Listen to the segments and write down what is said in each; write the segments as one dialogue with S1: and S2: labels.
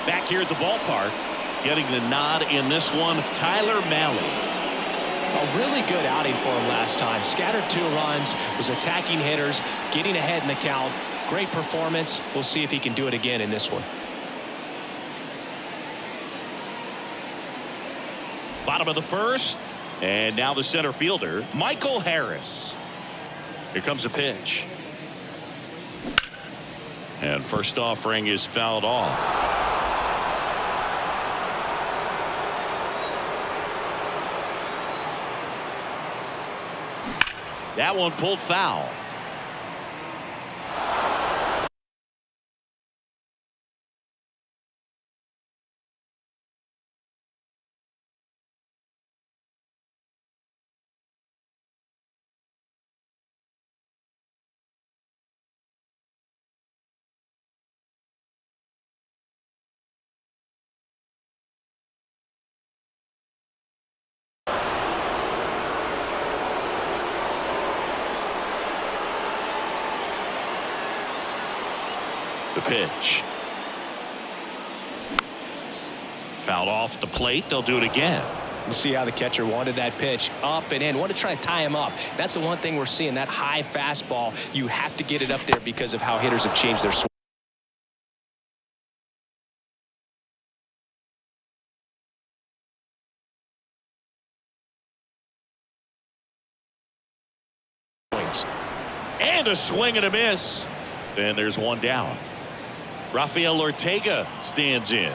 S1: Back here at the ballpark, getting the nod in this one, Tyler Mahle.
S2: A really good outing for him last time. Scattered 2 runs, was attacking hitters, getting ahead in the count. Great performance. We'll see if he can do it again in this one.
S1: Bottom of the first, and now the center fielder, Michael Harris. Here comes a pitch. And first offering is fouled off. That one pulled foul. The pitch. Fouled off the plate. They'll do it again.
S2: You see how the catcher wanted that pitch up and in. Want to try to tie him up. That's the one thing we're seeing. That high fastball. You have to get it up there because of how hitters have changed their swing.
S1: And a swing and a miss. And there's one down. Rafael Ortega stands in.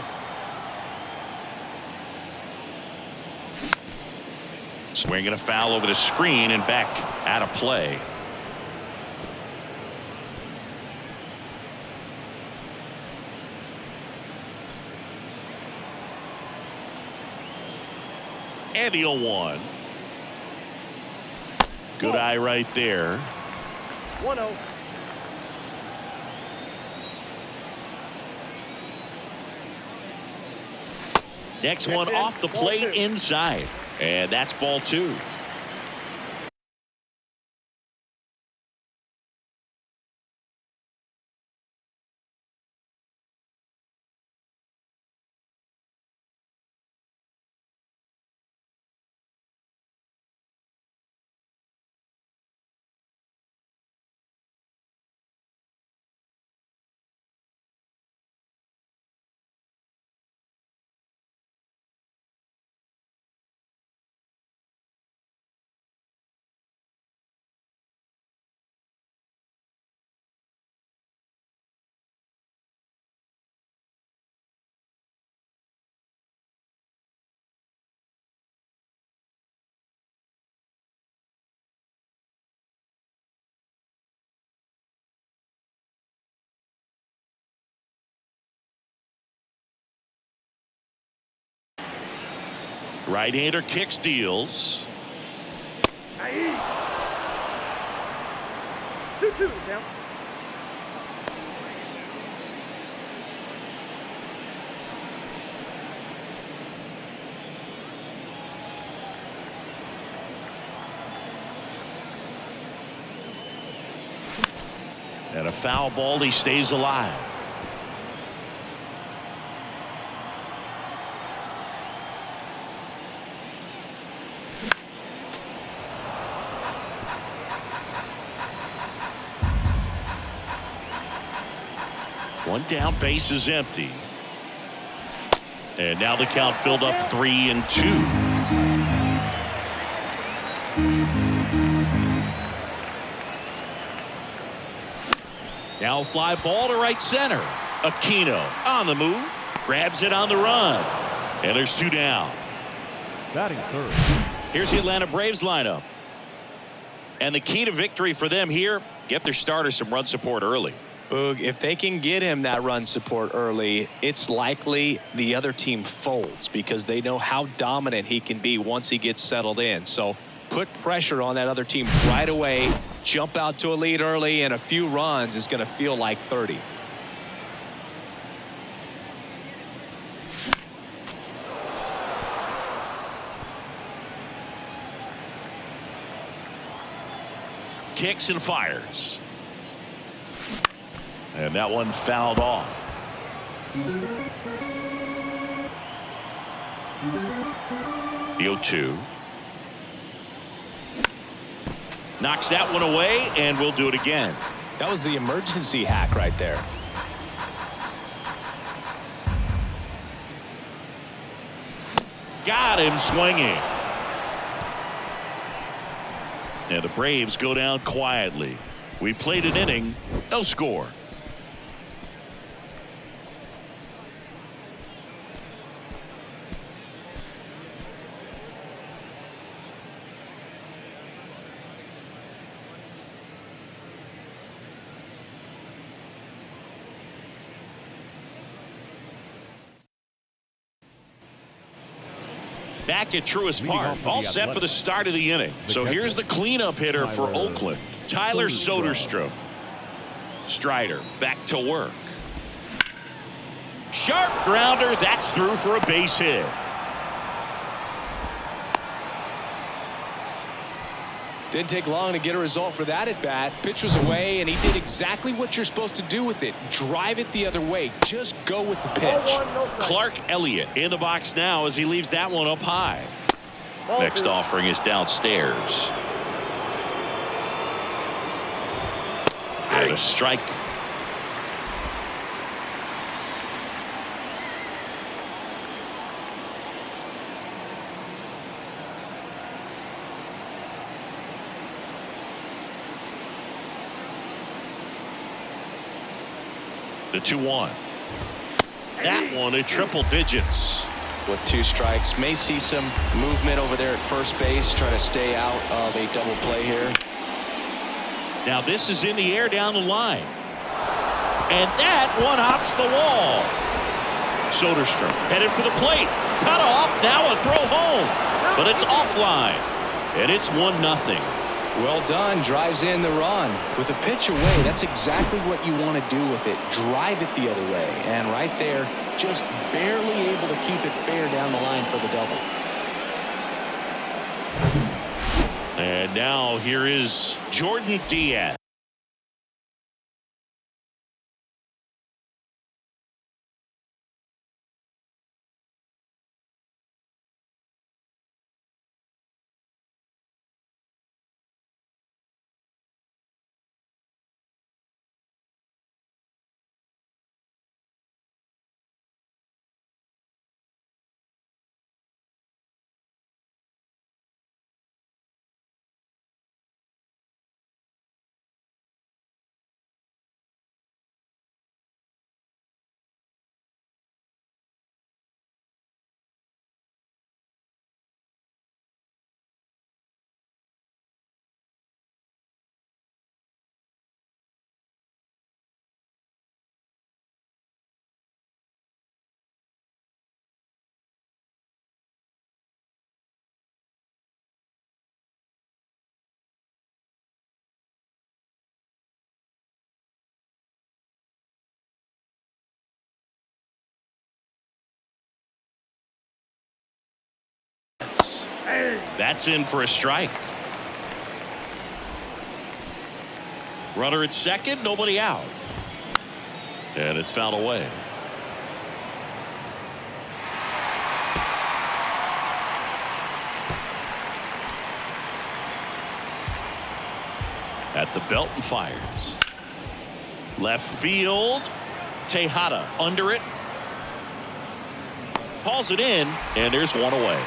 S1: Swinging a foul over the screen and back out of play. And the 0-1. Good eye right there.
S3: 1-0.
S1: Next one off the plate inside. And that's ball 2. Right-hander kicks, deals.
S3: 2-2 now.
S1: And a foul ball. He stays alive. One down, base is empty. And now the count filled up 3-2. Now fly ball to right center. Aquino on the move. Grabs it on the run. And there's 2 down.
S4: Batting third.
S1: Here's the Atlanta Braves lineup. And the key to victory for them here, get their starter some run support early.
S2: Boog, if they can get him that run support early, it's likely the other team folds because they know how dominant he can be once he gets settled in. So put pressure on that other team right away. Jump out to a lead early, and a few runs is going to feel like 30.
S1: Kicks and fires. And that one fouled off. The 0-2. Knocks that one away, and we'll do it again.
S2: That was the emergency hack right there.
S1: Got him swinging. And the Braves go down quietly. We played an inning, no score. Back at Truist Park, all set for the start of the inning. So here's the cleanup hitter for Oakland, Tyler Soderstrom. Strider back to work. Sharp grounder, that's through for a base hit.
S2: Didn't take long to get a result for that at bat. Pitch was away, and he did exactly what you're supposed to do with it. Drive it the other way. Just go with the pitch.
S1: Clark Elliott in the box now as he leaves that one up high. Next offering is downstairs. And a strike. The 2-1. That one at triple digits.
S2: With 2 strikes, may see some movement over there at first base, trying to stay out of a double play here.
S1: Now this is in the air down the line. And that one hops the wall. Soderstrom headed for the plate. Cut off. Now a throw home. But it's offline. And it's 1-0.
S2: Well done. Drives in the run. With the pitch away, that's exactly what you want to do with it. Drive it the other way. And right there, just barely able to keep it fair down the line for the double.
S1: And now here is Jordan Diaz. That's in for a strike. Runner at second, nobody out. And it's fouled away. At the belt and fires. Left field. Tejada under it. Hauls it in, and there's one away.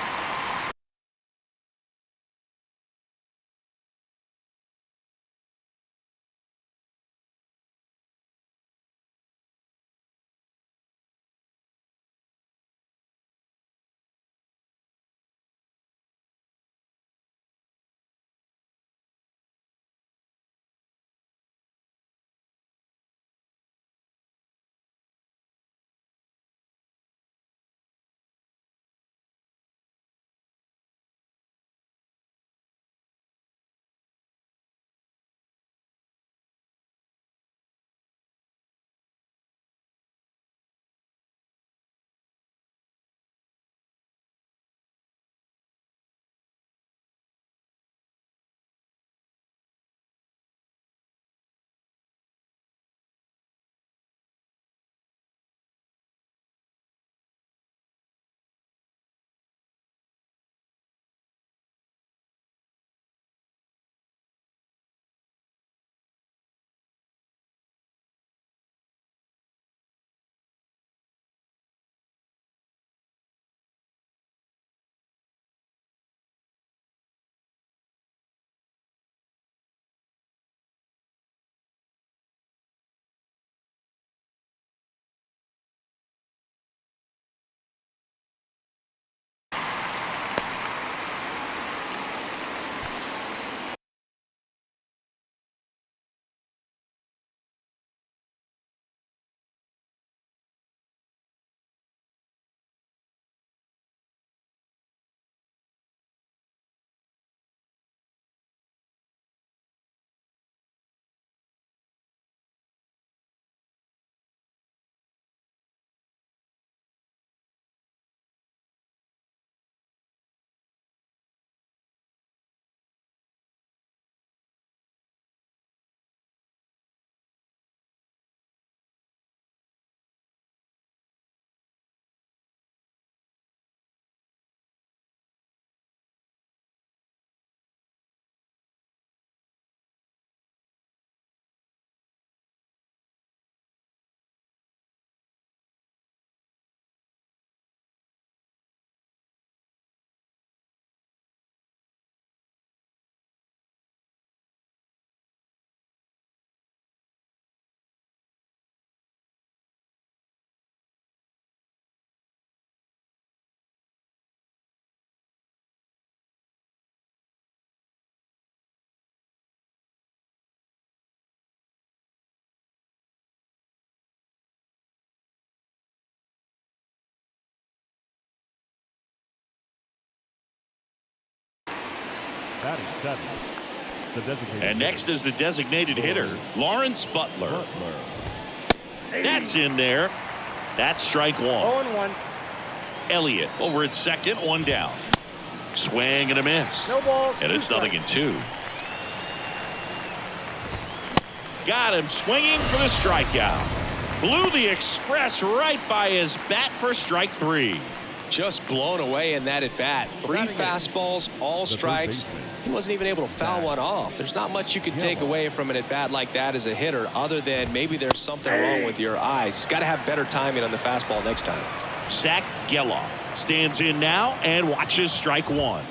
S4: Batting seventh. The designated
S1: And next is the designated hitter, Lawrence Butler.
S4: Butler.
S1: That's in there. That's strike one.
S3: 0-1.
S1: Elliott over at second, one down. Swing and a miss.
S3: No ball.
S1: And it's
S3: 2
S1: nothing
S3: strikes.
S1: in 2. Got him swinging for the strikeout. Blew the express right by his bat for strike 3.
S2: Just blown away in that at bat. 3 fastballs, all strikes. He wasn't even able to foul one off. There's not much you can take away from an at bat like that as a hitter, other than maybe there's something wrong with your eyes. Got to have better timing on the fastball next time.
S1: Zach Geloff stands in now and watches strike 1.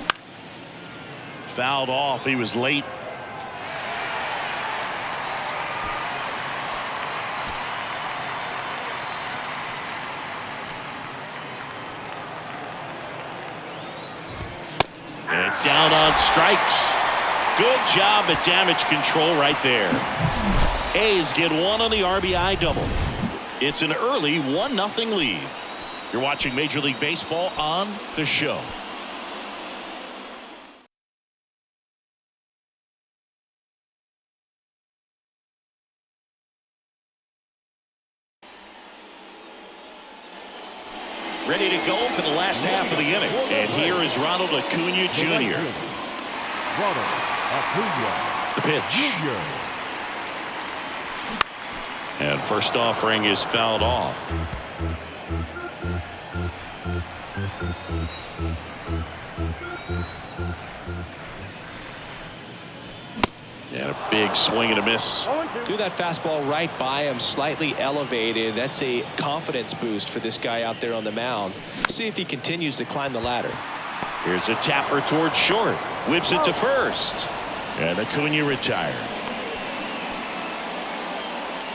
S1: Fouled off. He was late. And down on strikes. Good job at damage control right there. A's get 1 on the RBI double. It's an early 1-0 lead. You're watching Major League Baseball on The Show. Ready to go for the last half of the inning. And here is Ronald Acuna Jr.
S4: Ronald Acuna
S1: The pitch.
S4: Jr.
S1: And first offering is fouled off. And a big swing and a miss.
S3: 0-2.
S2: Threw that fastball right by him, slightly elevated. That's a confidence boost for this guy out there on the mound. See if he continues to climb the ladder.
S1: Here's a tapper towards short. Whips it to first. And Acuna retired.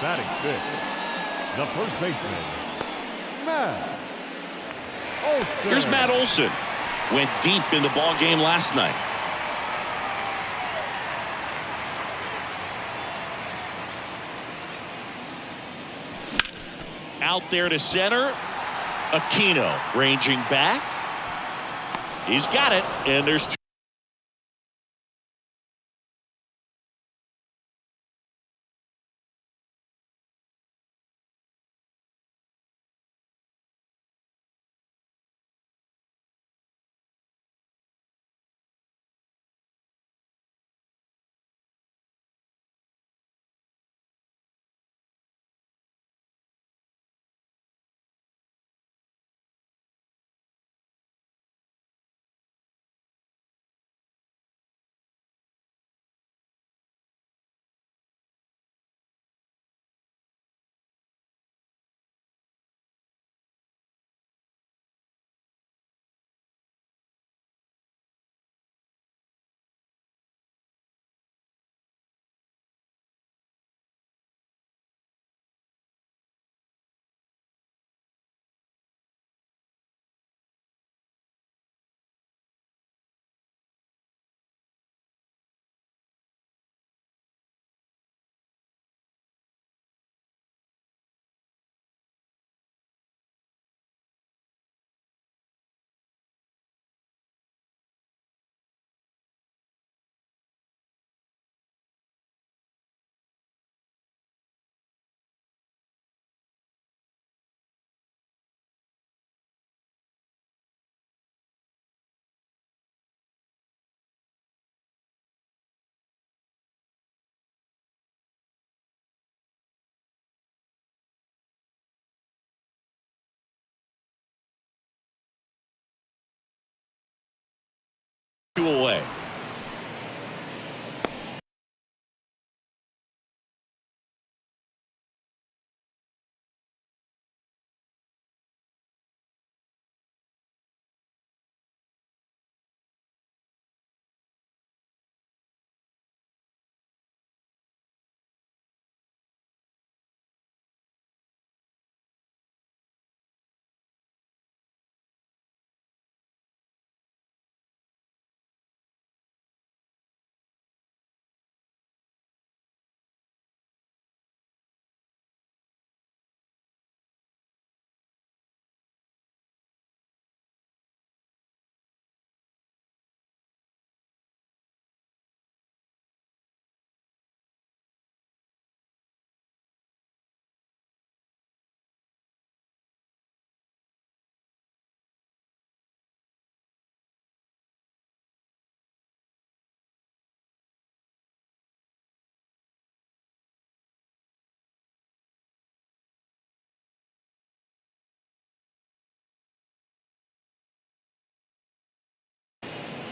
S4: Batting fifth. The first baseman, Matt Olson.
S1: Here's Matt Olson. Went deep in the ball game last night. Out there to center. Aquino ranging back. He's got it, and there's 2.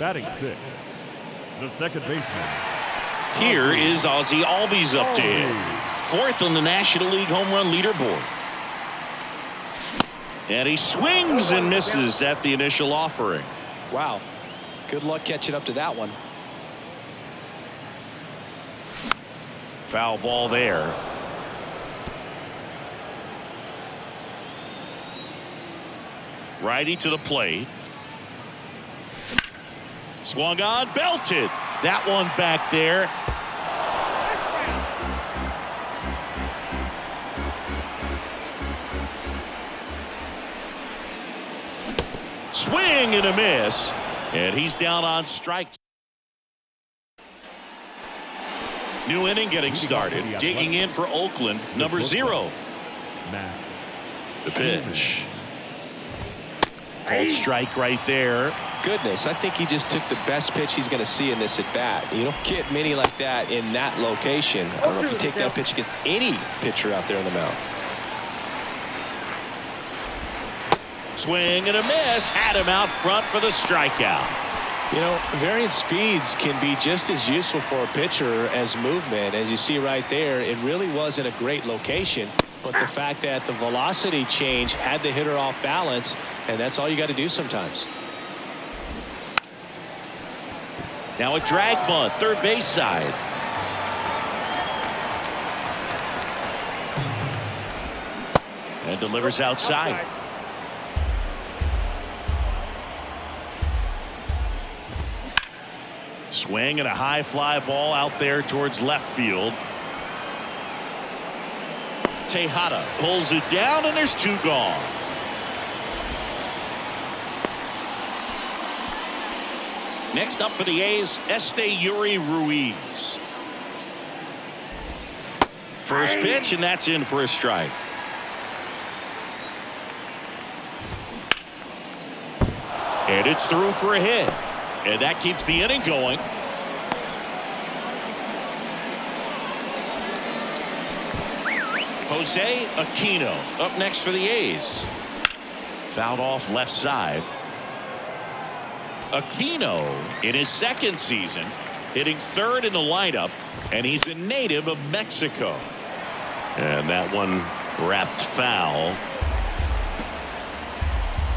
S4: Batting sixth, the second baseman.
S1: Here is Ozzie Albies up to hit. Fourth on the National League home run leaderboard. And he swings and misses at the initial offering.
S2: Wow. Good luck catching up to that one.
S1: Foul ball there. Righty to the plate. Swung on, belted. That one back there. Swing and a miss. And he's down on strikes. New inning getting started. Digging in for Oakland, number 0.
S4: Max.
S1: The pitch. Called strike right there.
S2: Goodness, I think he just took the best pitch he's going to see in this at bat. You don't get many like that in that location. I don't know if you take that pitch against any pitcher out there on the mound.
S1: Swing and a miss. Had him out front for the strikeout.
S2: You know, varying speeds can be just as useful for a pitcher as movement. As you see right there, it really wasn't a great location. But the fact that the velocity change had the hitter off balance, and that's all you got to do sometimes.
S1: Now a drag bunt, third base side. And delivers outside. Swing and a high fly ball out there towards left field. Tejada pulls it down, and there's 2 gone. Next up for the A's, Esteury Ruiz. First pitch, and that's in for a strike. And it's through for a hit. And that keeps the inning going. Jose Aquino up next for the A's. Fouled off left side. Aquino in his second season hitting third in the lineup, and he's a native of Mexico. And that one wrapped foul.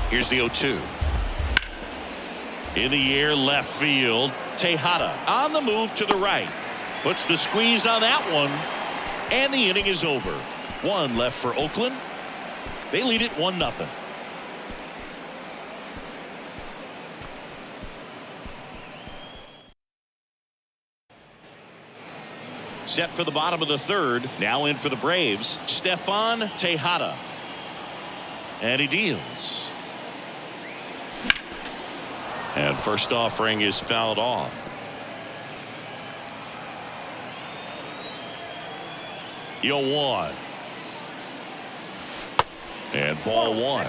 S1: Here's the 0-2. In the air left field. Tejada on the move to the right. Puts the squeeze on that one. And the inning is over. 1 left for Oakland. They lead it 1-0. Set for the bottom of the third. Now in for the Braves, Stefan Tejada. And he deals. And first offering is fouled off. 0-1. And ball 1.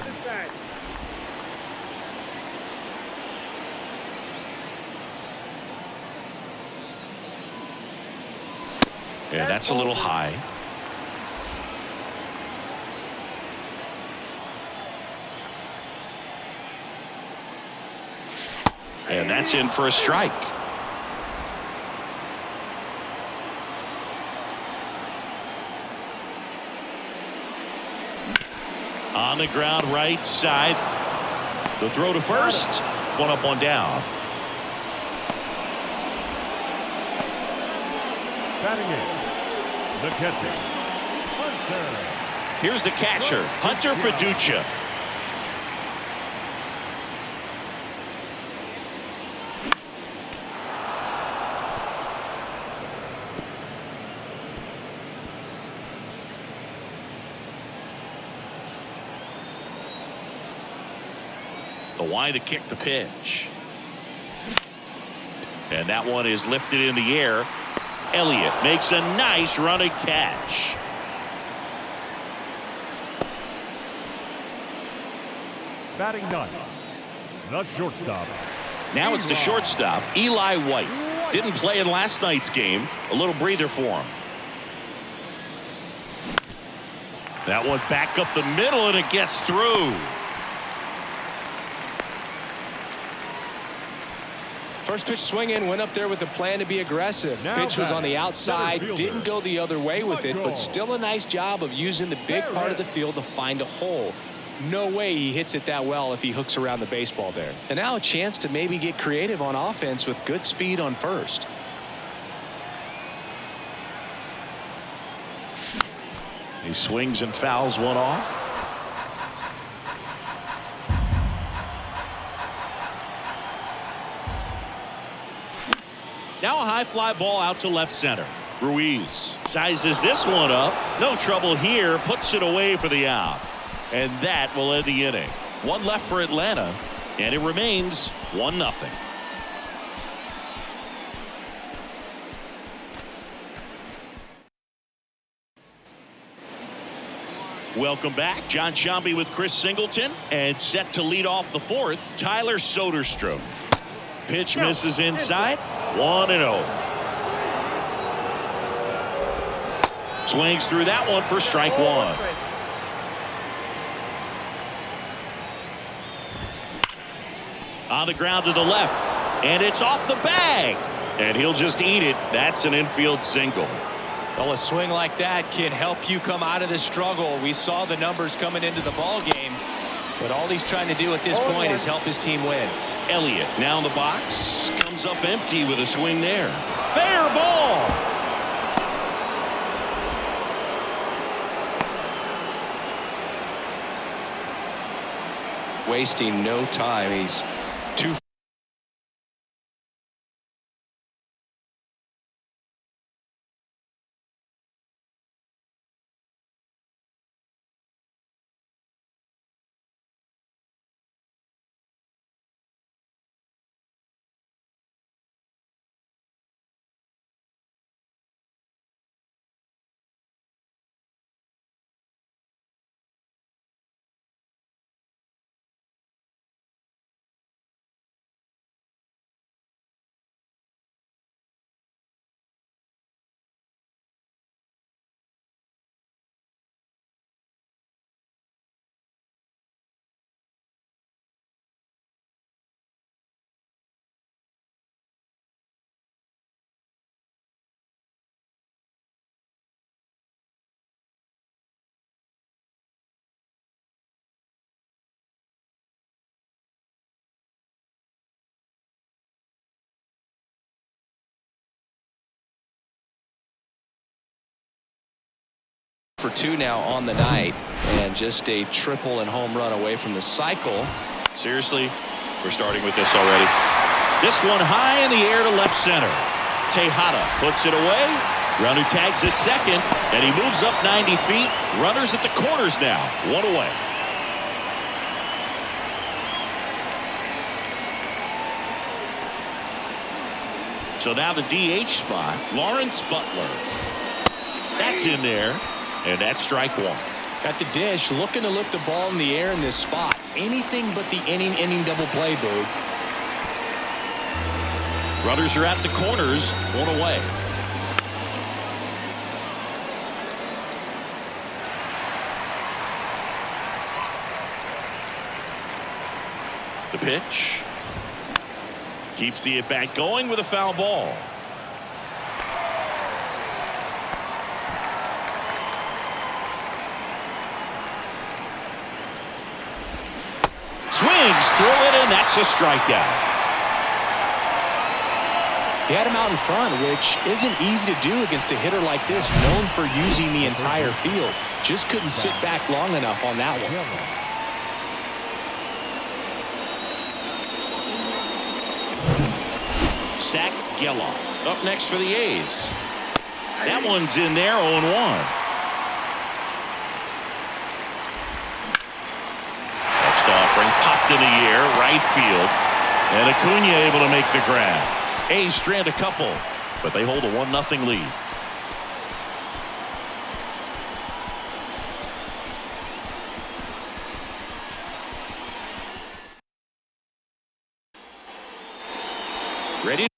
S1: Yeah, that's a little high. And that's in for a strike. On the ground right side. The throw to first. 1 up, 1 down.
S4: Batting in, the catcher, Hunter.
S1: Here's the catcher, Hunter Fiducia. The wide to kick the pitch. And that one is lifted in the air. Elliott makes a nice running catch.
S4: Batting ninth, the shortstop.
S1: Now it's the shortstop, Eli White. Didn't play in last night's game. A little breather for him. That one back up the middle, and it gets through.
S2: First pitch swinging, went up there with the plan to be aggressive.
S4: Now
S2: Pitch was on the
S4: batting,
S2: outside,
S4: center fielder,
S2: didn't go the other way with it, but still a nice job of using the big part of the field to find a hole. No way he hits it that well if he hooks around the baseball there. And now a chance to maybe get creative on offense with good speed on first.
S1: He swings and fouls one off. Now a high fly ball out to left center. Ruiz sizes this one up. No trouble here. Puts it away for the out. And that will end the inning. One left for Atlanta. And it remains 1-0. Welcome back. John Sciambi with Chris Singleton. And set to lead off the fourth, Tyler Soderstrom. Pitch misses inside. 1-0. Swings through that one for strike one. On the ground to the left. And it's off the bag. And he'll just eat it. That's an infield single.
S2: Well, a swing like that can help you come out of the struggle. We saw the numbers coming into the ball game, but all he's trying to do at this point is help his team win.
S1: Elliott now in the box, comes up empty with a swing there. Fair ball.
S2: Wasting no time. He's 2 for 2 now on the night, and just a triple and home run away from the cycle.
S1: Seriously, we're starting with this already. This one high in the air to left center. Tejada puts it away. Runner tags at second, and he moves up 90 feet. Runners at the corners now. 1 away. So now the DH spot, Lawrence Butler. That's in there, and that's strike one.
S2: At the dish, looking to lift the ball in the air in this spot. Anything but the inning double play, Boog.
S1: Runners are at the corners, 1 away. The pitch. Keeps the at-bat going with a foul ball. Swings through it, and that's a strikeout.
S2: He had him out in front, which isn't easy to do against a hitter like this, known for using the entire field. Just couldn't sit back long enough on that one.
S1: Zach Geloff up next for the A's. That one's in there, 0-1. Next offering popped in the air, right field. And Acuna able to make the grab. A's strand a couple, but they hold a 1-0 lead. Ready?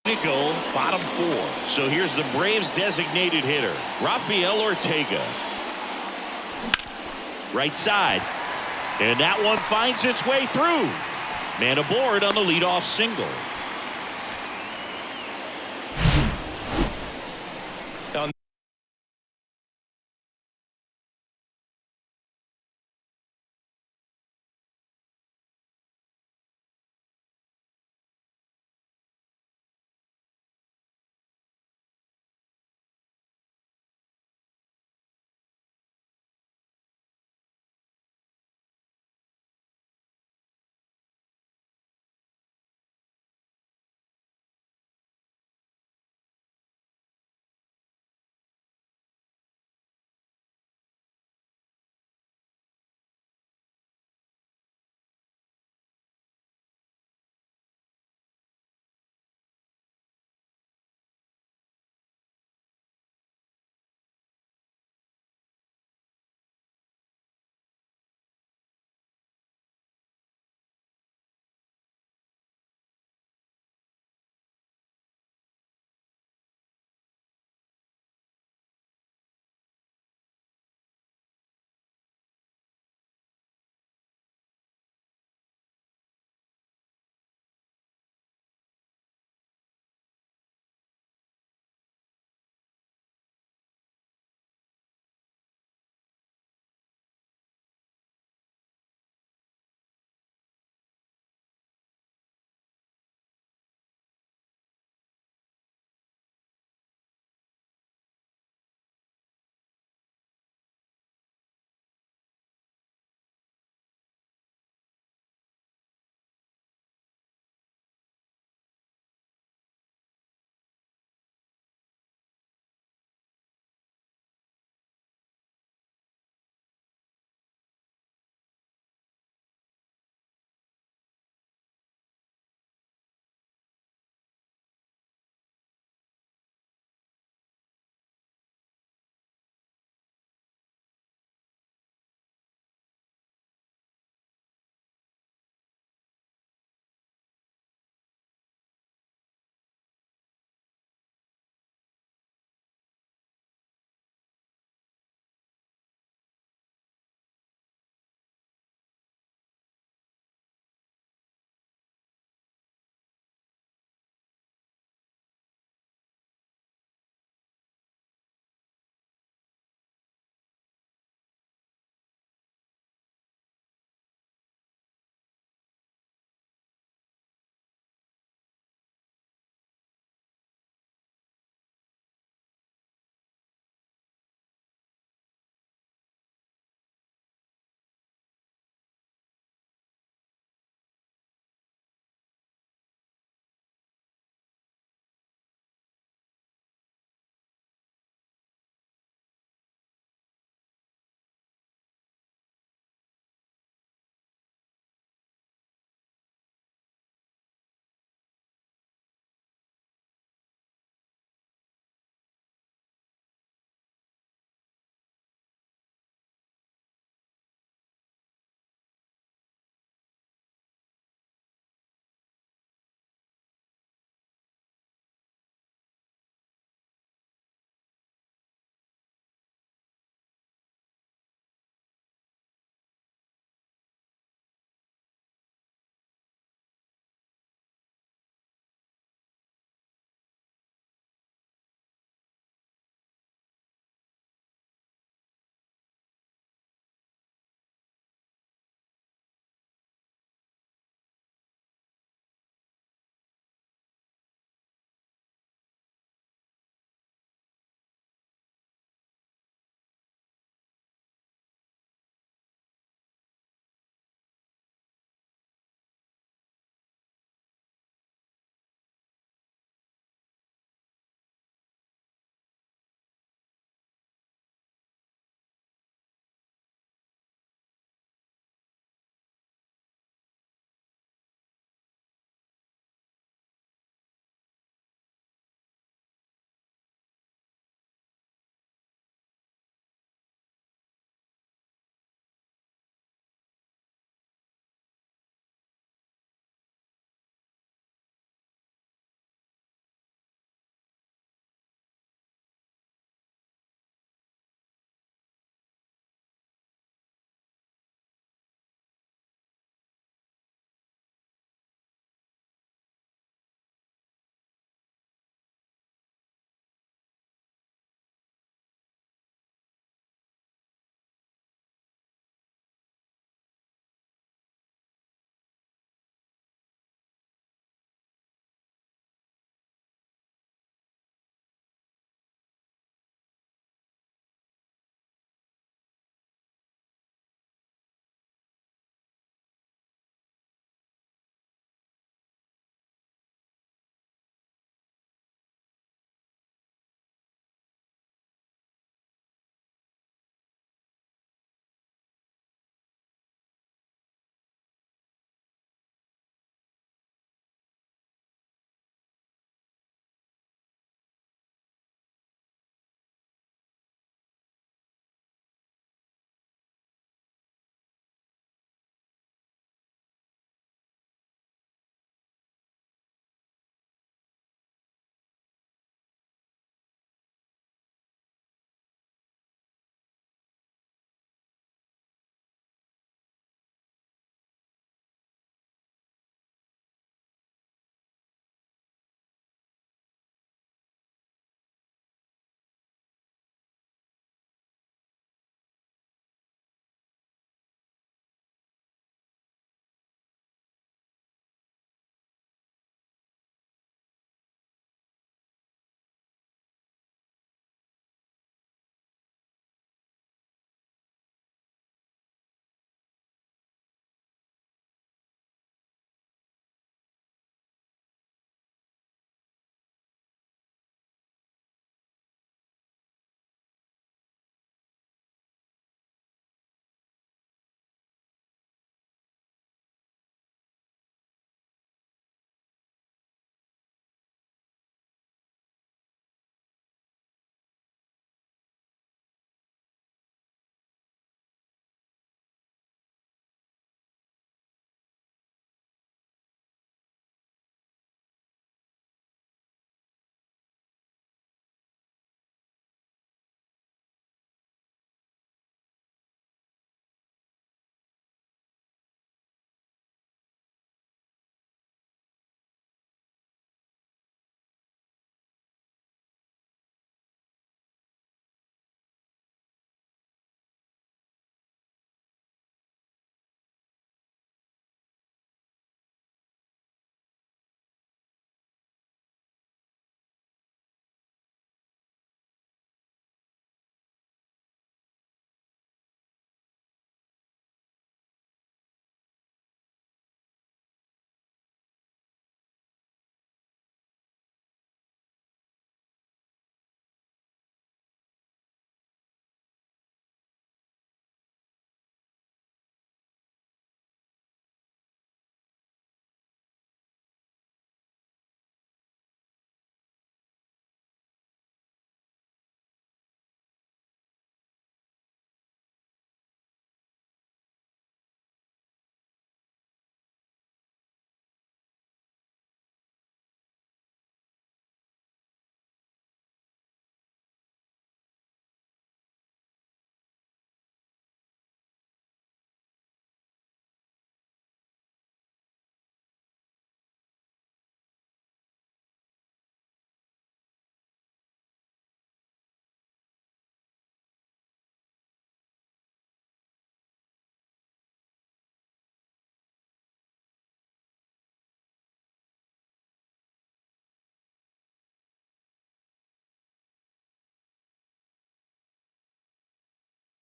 S1: To go, bottom 4. So here's the Braves designated hitter, Rafael Ortega. Right side. And that one finds its way through. Man aboard on the leadoff single.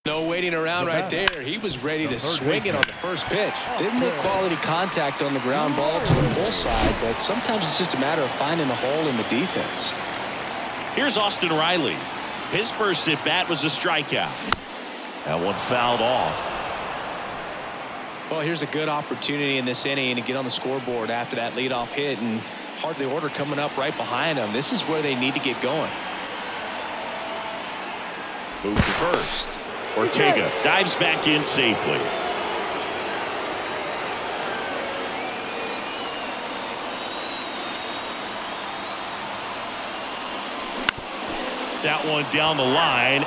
S2: No waiting around right there. He was ready to swing it on the first pitch.
S5: Didn't make quality contact on the ground ball to the pull side, but sometimes it's just a matter of finding a hole in the defense.
S1: Here's Austin Riley. His first at bat was a strikeout. That one fouled off.
S2: Well, here's a good opportunity in this inning to get on the scoreboard after that leadoff hit, and hardly order coming up right behind them. This is where they need to get going.
S1: Move to first. Ortega dives back in safely. That one down the line.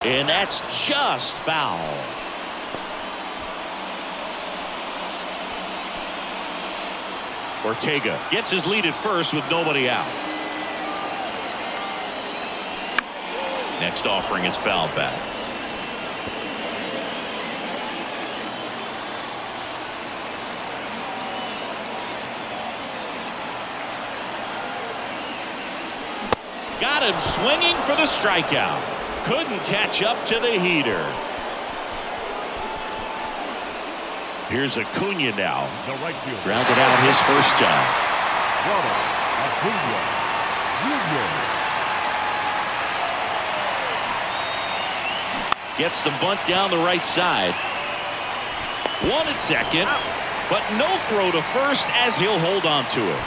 S1: And that's just foul. Ortega gets his lead at first with nobody out. Next offering is fouled back. Got him swinging for the strikeout. Couldn't catch up to the heater. Here's Acuna now.
S4: The right fielder.
S1: Grounded out his first time.
S4: Ronald Acuna Jr.
S1: Gets the bunt down the right side. One at second, but no throw to first as he'll hold on to it.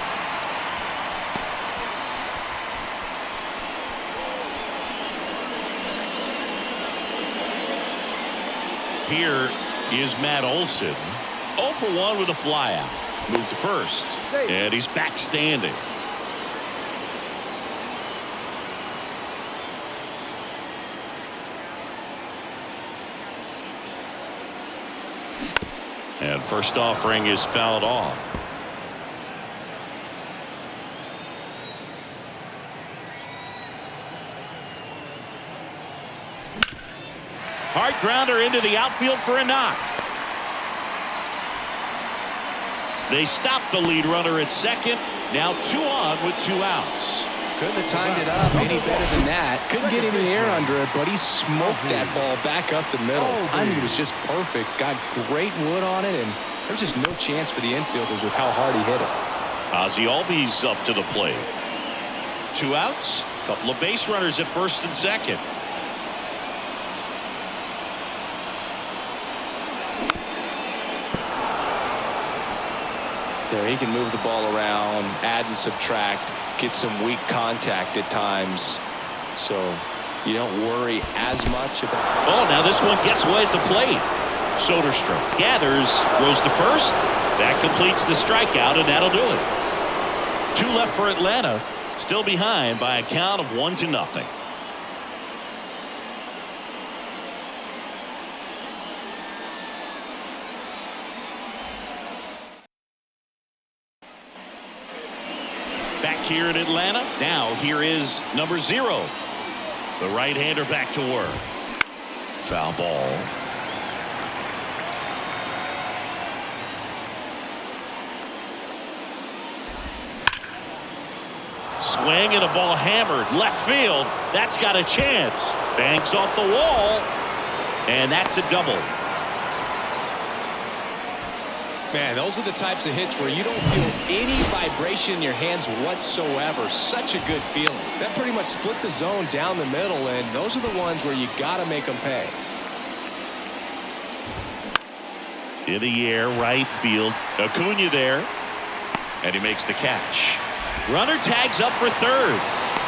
S1: Here is Matt Olson. 0 for 1 with a flyout. Moved to first, and he's back standing. And first offering is fouled off. Hard grounder into the outfield for a knock. They stopped the lead runner at second. Now 2 on with 2 outs.
S5: Couldn't have timed it up any better than that. Couldn't get any air under it, but he smoked that ball back up the middle. Timing was just perfect. Got great wood on it, and there's just no chance for the infielders with how hard he hit it.
S1: Ozzie Albies up to the plate. 2 outs. Couple of base runners at first and second.
S5: There, he can move the ball around, add and subtract, get some weak contact at times, so you don't worry as much about.
S1: Oh, now this one gets away at the plate. Soderstrom gathers, goes to first. That completes the strikeout, and that'll do it. 2 left for Atlanta, still behind by a count of 1-0. Back here in Atlanta. Now here is number 0. The right-hander back to work. Foul ball. Swing and a ball hammered left field. That's got a chance. Banks off the wall. And that's a double.
S5: Man, those are the types of hits where you don't feel any vibration in your hands whatsoever. Such a good feeling. That pretty much split the zone down the middle, and those are the ones where you got to make them pay.
S1: In the air, right field. Acuna there. And he makes the catch. Runner tags up for third.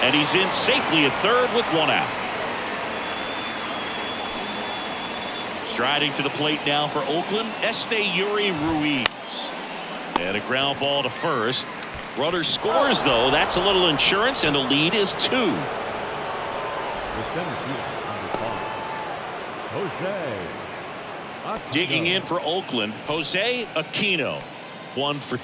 S1: And he's in safely at third with 1 out. Striding to the plate now for Oakland, Esteury Ruiz. And a ground ball to first. Runner scores, though. That's a little insurance, and the lead is 2.
S4: The center fielder, number 5, Jose Aquino.
S1: Digging in for Oakland, Jose Aquino. 1 for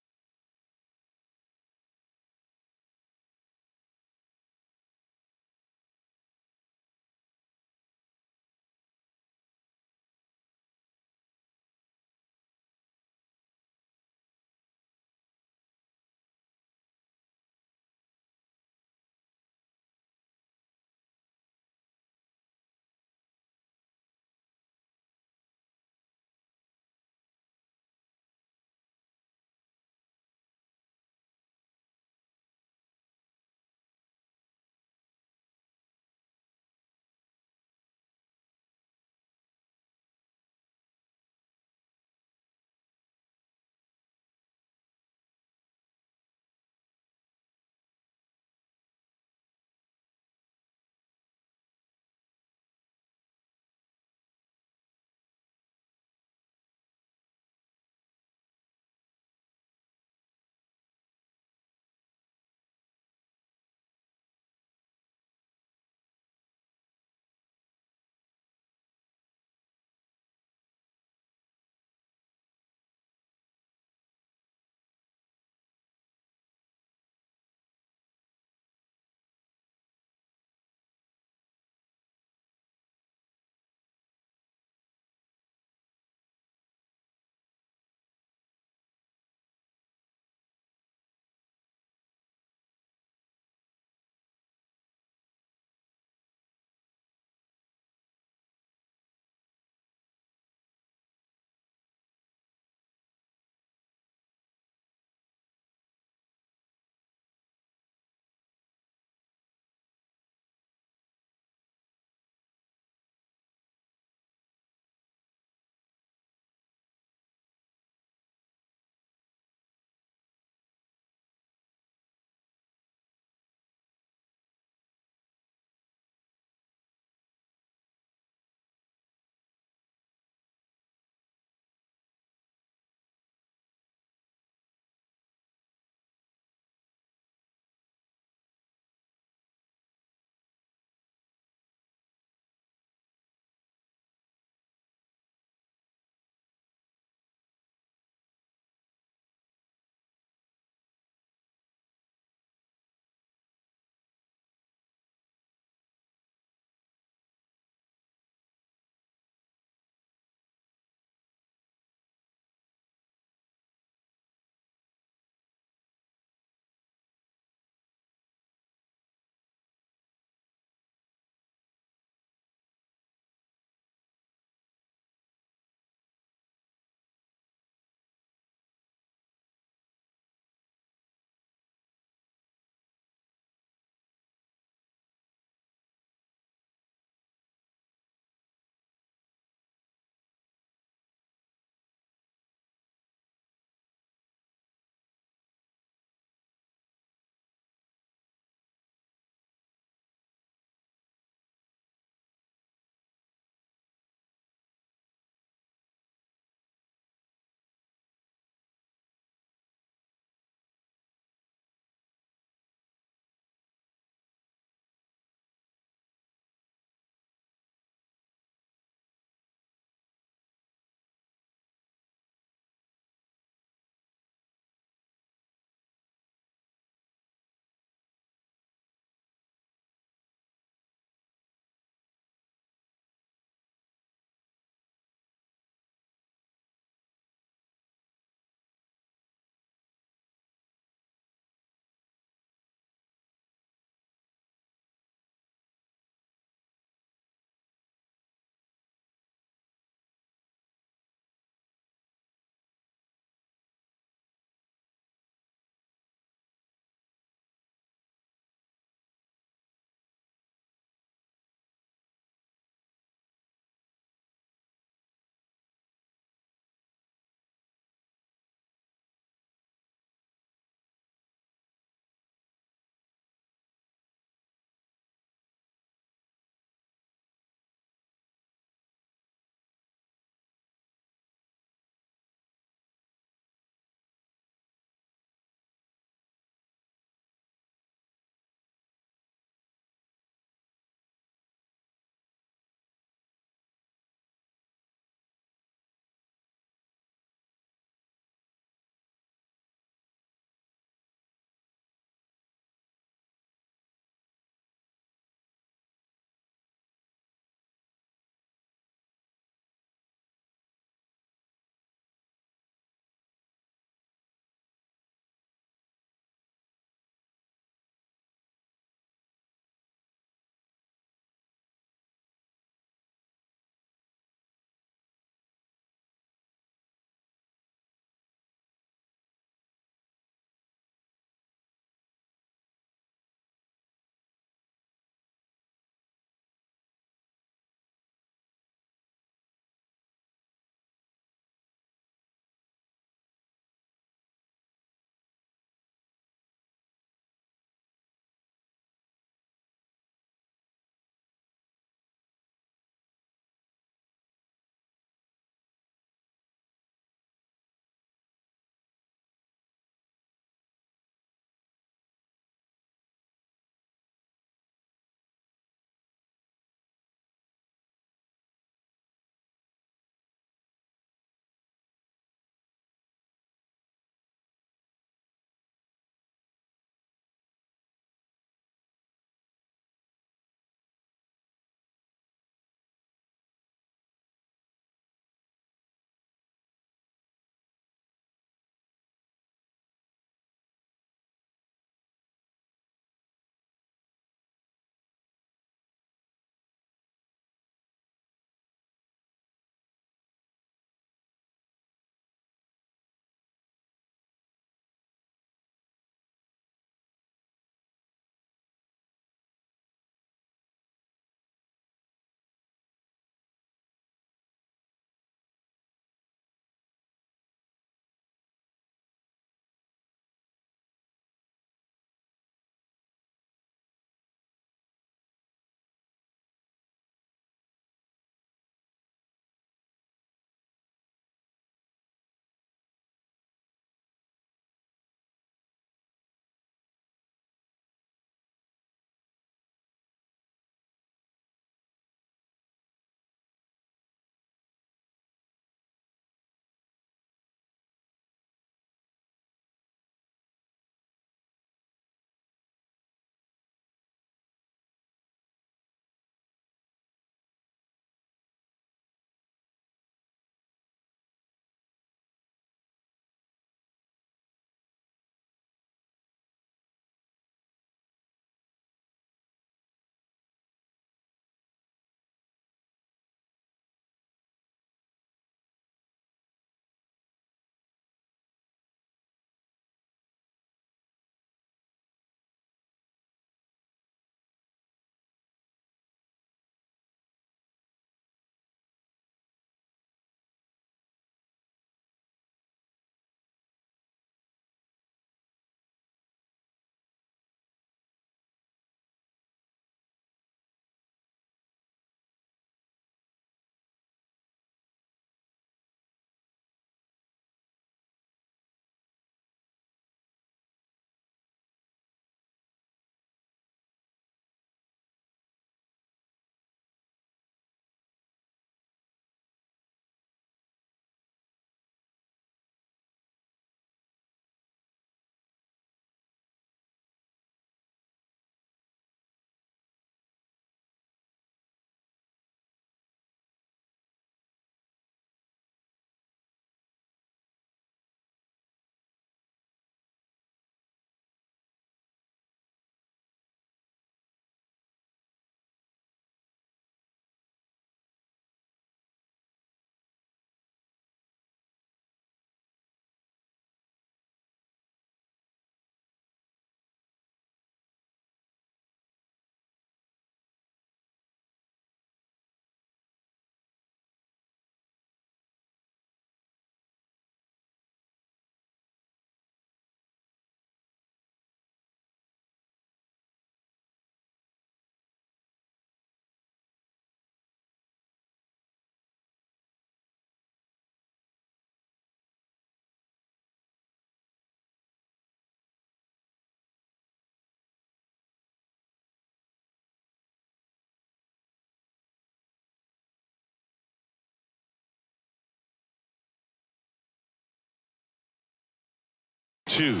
S1: 2.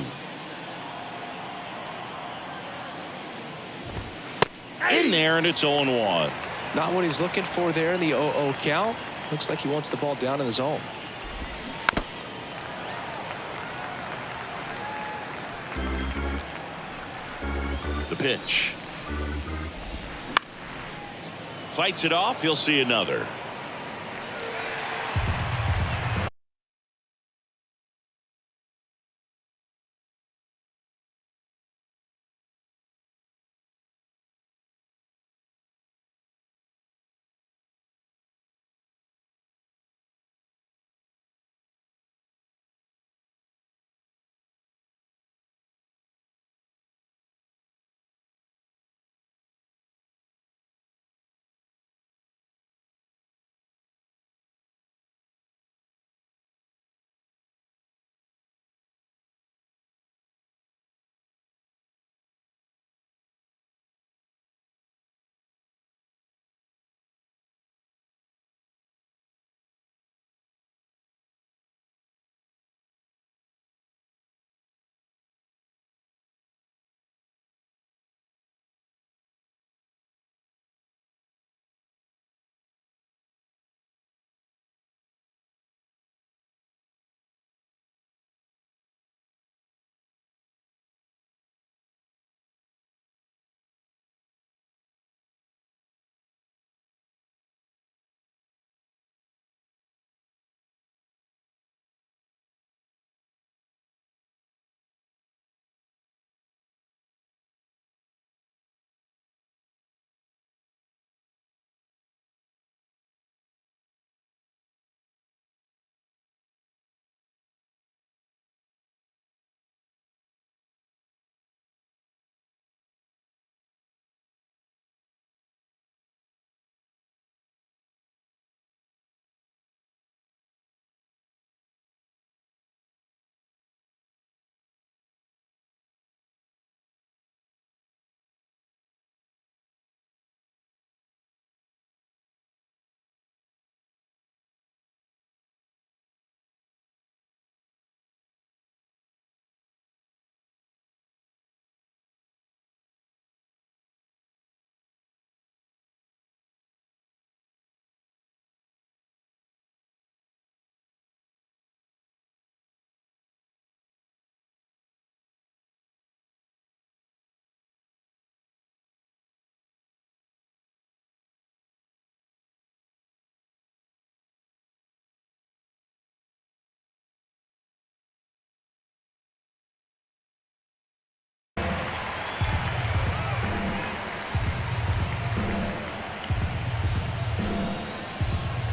S1: In there, and it's 0-1.
S2: Not what he's looking for there in the 0-0 count. Looks like he wants the ball down in the zone.
S1: The pitch. Fights it off. He'll see another.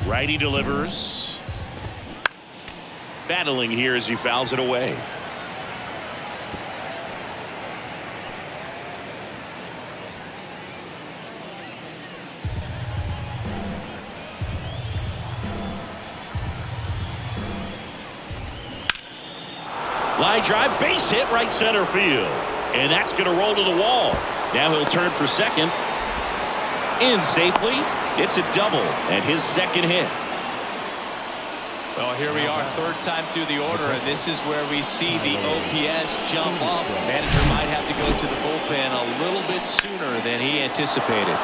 S1: Righty delivers. Battling here as he fouls it away. Line drive, base hit, right center field. And that's going to roll to the wall. Now he'll turn for second. In safely. It's a double and his second hit.
S2: Well, here we are, third time through the order, and this is where we see the OPS jump up. Manager might have to go to the bullpen a little bit sooner than he anticipated.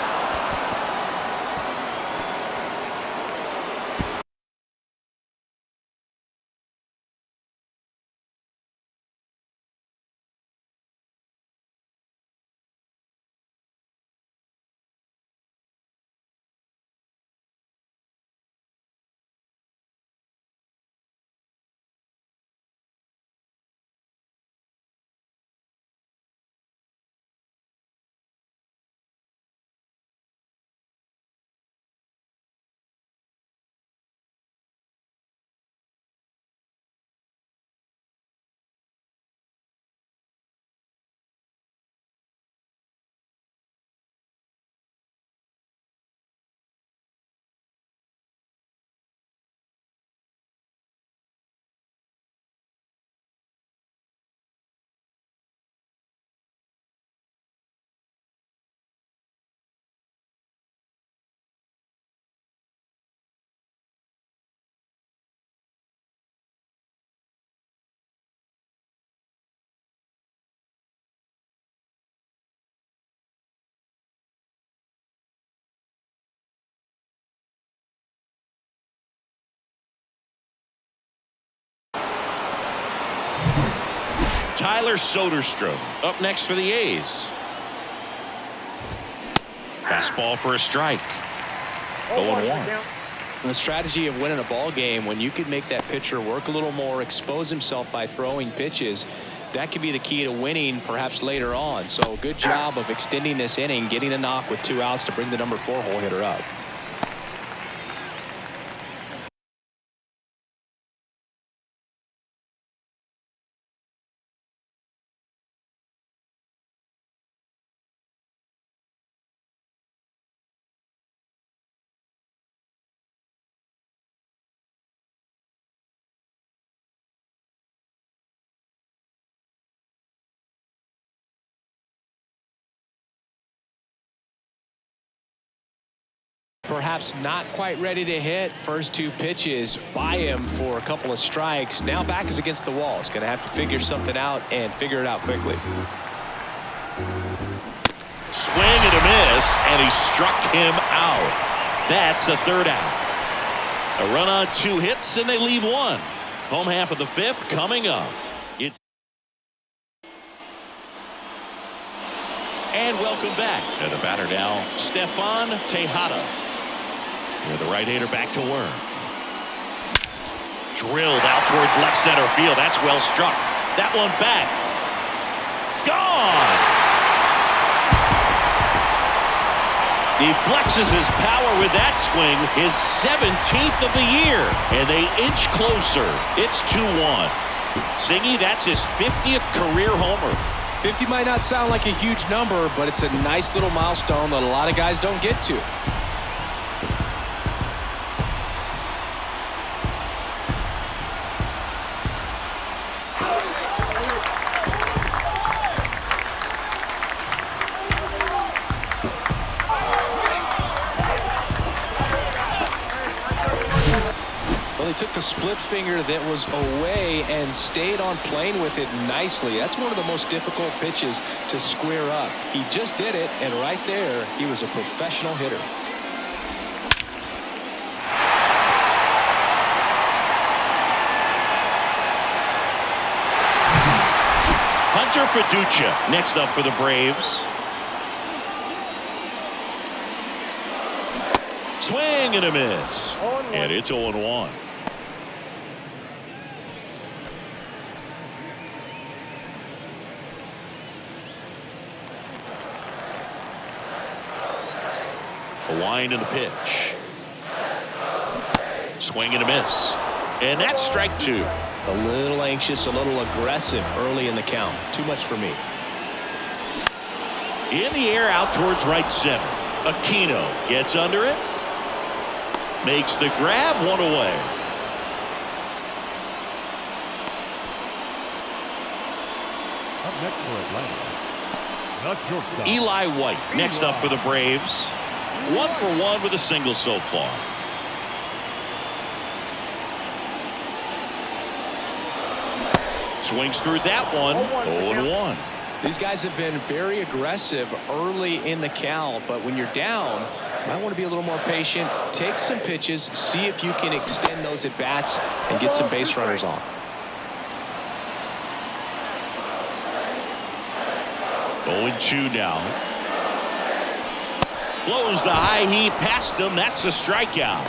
S1: Tyler Soderstrom up next for the A's. Fastball for a strike. 0-1.
S3: Count.
S5: The strategy of winning a ball game, when you could make that pitcher work a little more, expose himself by throwing pitches, that could be the key to winning perhaps later on. So good job of extending this inning, getting a knock with 2 outs to bring the number 4 hole hitter up. Perhaps not quite ready to hit. First 2 pitches by him for a couple of strikes. Now back is against the wall. He's going to have to figure something out and figure it out quickly.
S1: Swing and a miss, and he struck him out. That's the 3rd out. A run on 2 hits, and they leave 1. Home half of the 5th coming up. It's and welcome back. And the batter now, Stefan Tejada. Here the right-hander back to work. Drilled out towards left center field. That's well struck. That one back. Gone. He flexes his power with that swing, his 17th of the year, and they inch closer. It's 2-1. Singy, that's his 50th career homer.
S5: 50 might not sound like a huge number, but it's a nice little milestone that a lot of guys don't get to. Well, he took the split finger that was away and stayed on plane with it nicely. That's one of the most difficult pitches to square up. He just did it, and right there, he was a professional hitter.
S1: Hunter Fiducia next up for the Braves. Swing and a miss. And it's 0-1. A wind and a pitch. Swing and a miss. And that's strike 2.
S5: A little anxious, a little aggressive early in the count. Too much for me.
S1: In the air out towards right center. Aquino gets under it. Makes the grab, 1 away.
S4: Up next for Atlanta, the shortstop,
S1: Eli White next up for the Braves. 1 for 1 with a single so far. Swings through that one. 0-1.
S5: These guys have been very aggressive early in the count, but when you're down, you might want to be a little more patient. Take some pitches, see if you can extend those at bats and get some base runners on.
S1: 0-2 now. Blows the high heat past him. That's a strikeout.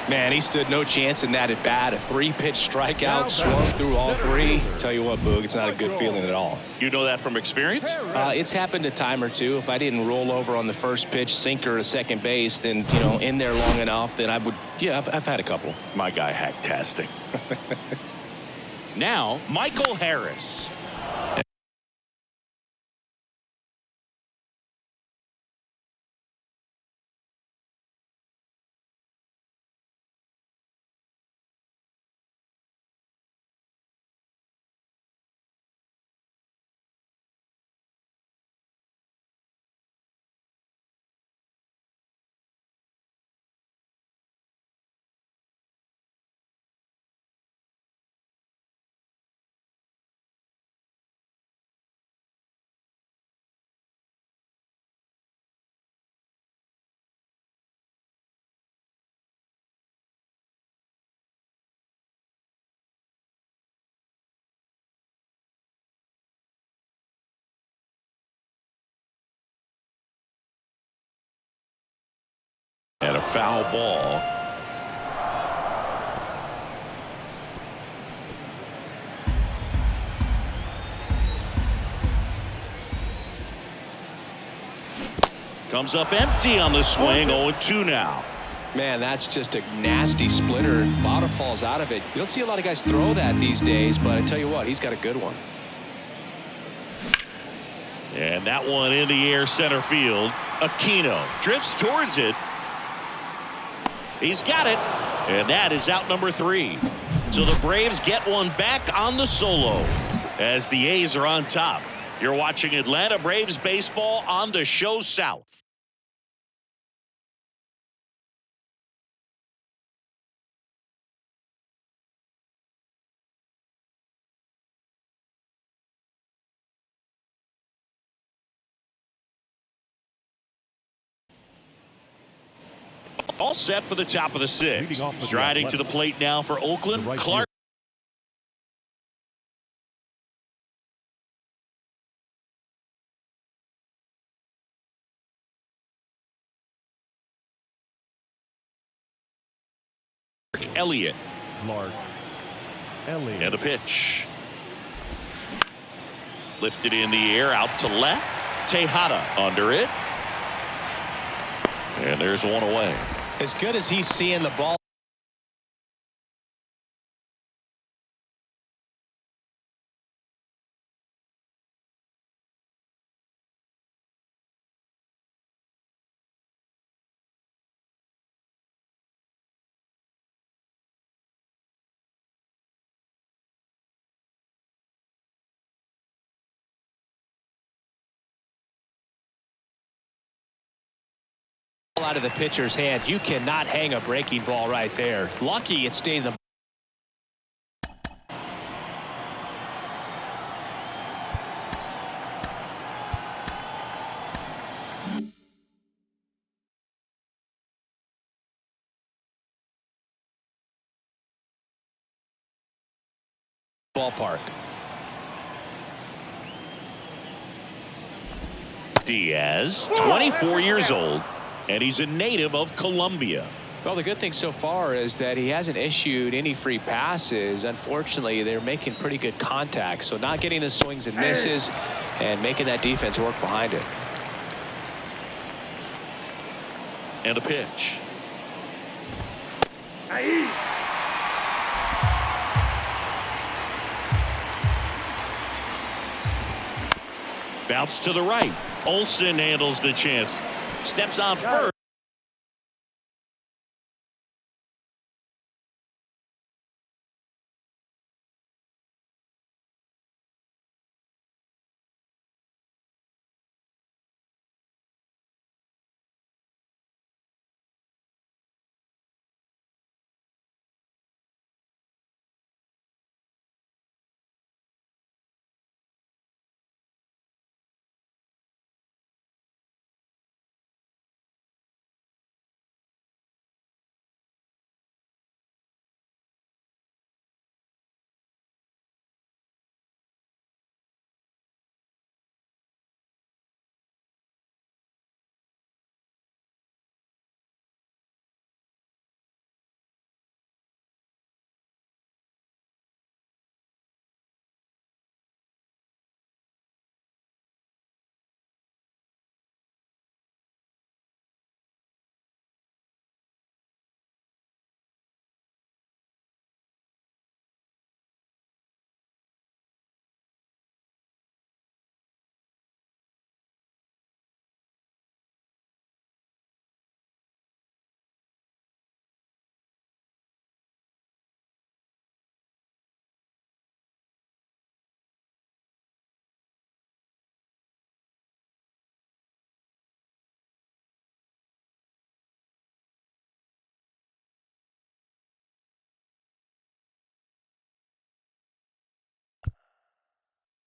S5: Man, he stood no chance in that at bat. A 3-pitch strikeout, swung through all 3. Tell you what, Boog, it's not a good feeling at all.
S1: You know that from experience?
S5: It's happened a time or two. If I didn't roll over on the first pitch, sinker to second base, then, you know, in there long enough, then I would, yeah, I've had a couple.
S1: My guy hacktastic. Now, Michael Harris. And a foul ball. Comes up empty on the swing. 0-2 now.
S5: Man, that's just a nasty splitter. Bottom falls out of it. You don't see a lot of guys throw that these days, but I tell you what, he's got a good one.
S1: And that one in the air center field. Aquino drifts towards it. He's got it. And that is out number 3. So the Braves get one back on the solo as the A's are on top. You're watching Atlanta Braves baseball on the Show South. All set for the top of the 6th. Striding to the plate now for Oakland, Clark. Elliott.
S4: Clark Elliott.
S1: And a pitch. Lifted in the air out to left. Tejada under it. And there's one away.
S2: As good as he's seeing the ball. Out of the pitcher's hand. You cannot hang a breaking ball right there. Lucky it stayed in the ballpark.
S1: Diaz, 24 years old. And he's a native of Colombia.
S2: Well, the good thing so far is that he hasn't issued any free passes. Unfortunately, they're making pretty good contact. So not getting the swings and misses and making that defense work behind it.
S1: And a pitch. Bounce to the right. Olsen handles the chance. Steps on first.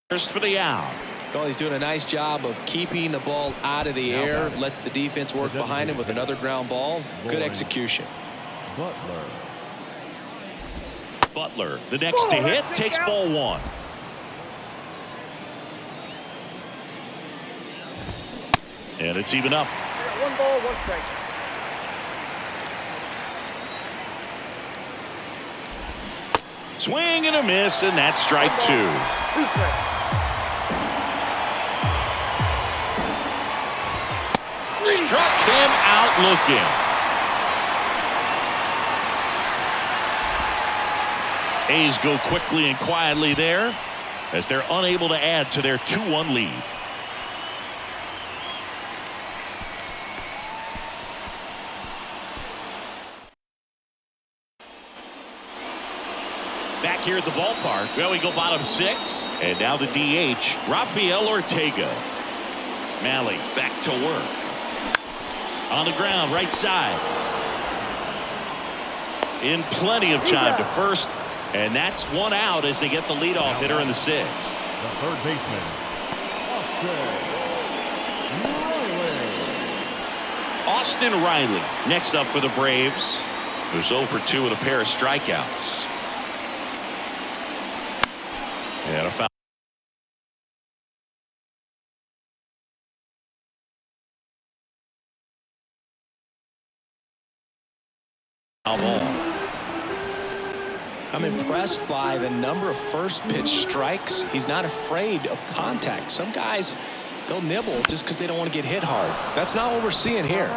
S1: First for the out.
S5: Well, he's doing a nice job of keeping the ball out of the air. Lets the defense work behind him with another ground ball. Good execution.
S1: Butler, the next to hit, takes ball 1. And it's even up.
S3: 1 ball, 1 strike.
S1: Swing and a miss, and that's strike 2.
S3: 2 strikes.
S1: Struck him out looking. A's go quickly and quietly there as they're unable to add to their 2-1 lead. Back here at the ballpark. Well, we go bottom 6. And now the DH, Rafael Ortega. Malley back to work. On the ground, right side. In plenty of time to first. And that's 1 out as they get the leadoff hitter in the 6th.
S4: The third baseman,
S1: Austin Riley next up for the Braves, who's 0 for 2 with a pair of strikeouts. And a foul. Ball.
S5: I'm impressed by the number of first pitch strikes. He's not afraid of contact. Some guys, they'll nibble just because they don't want to get hit hard. That's not what we're seeing here.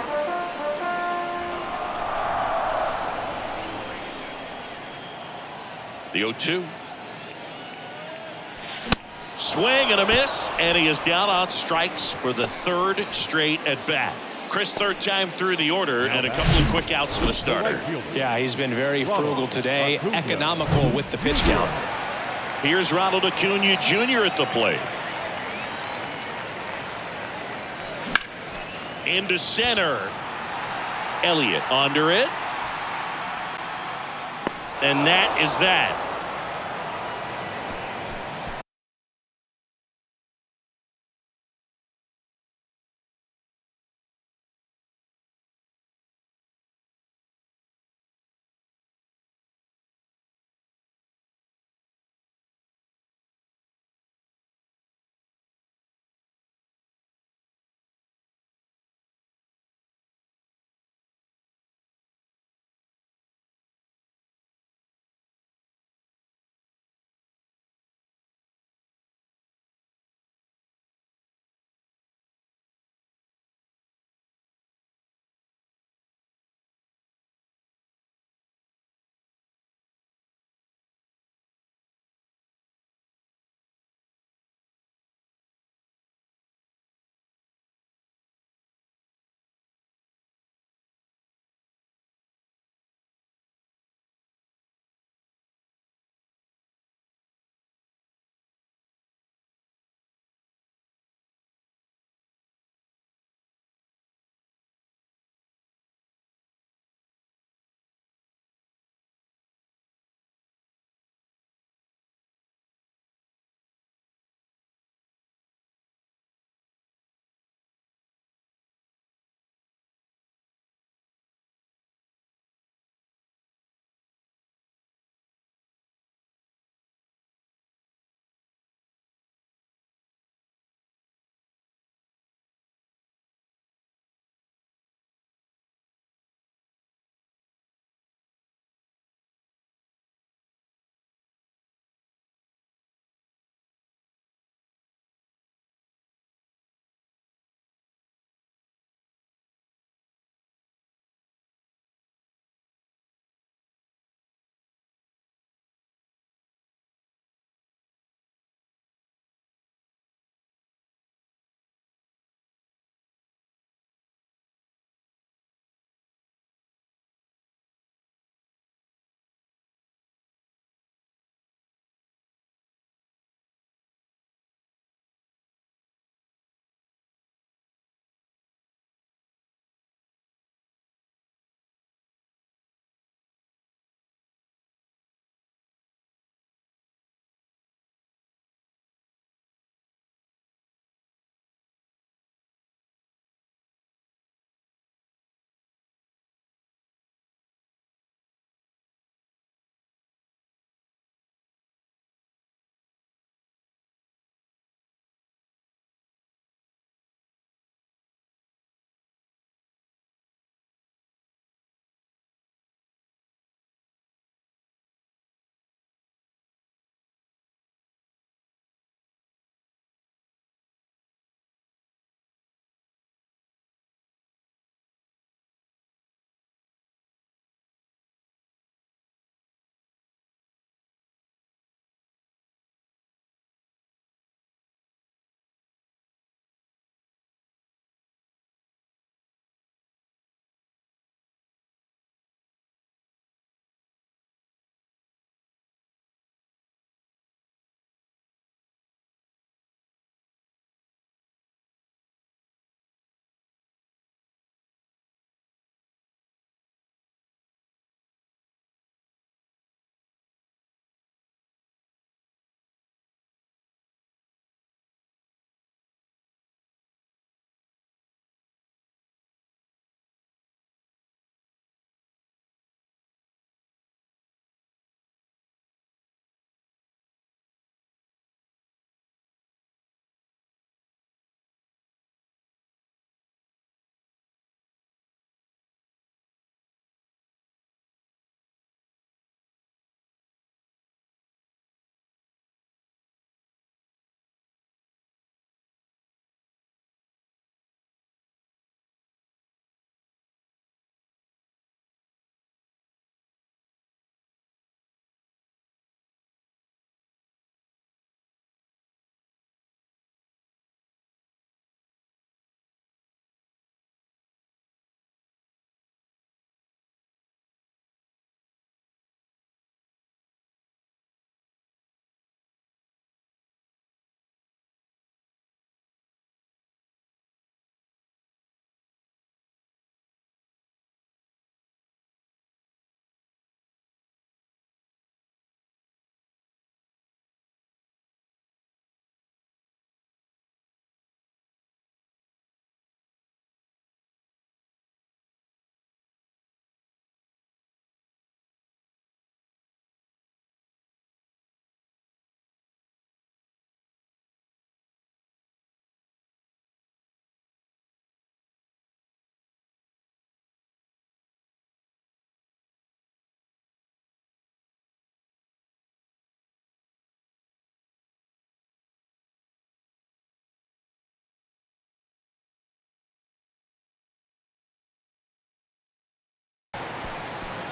S1: The 0-2. Swing and a miss, and he is down on strikes for the 3rd straight at bat. Chris, 3rd time through the order, and a couple of quick outs for the starter.
S5: Yeah, he's been very frugal today, economical with the pitch count.
S1: Here's Ronald Acuna Jr. at the plate. Into center. Elliott under it. And that is that.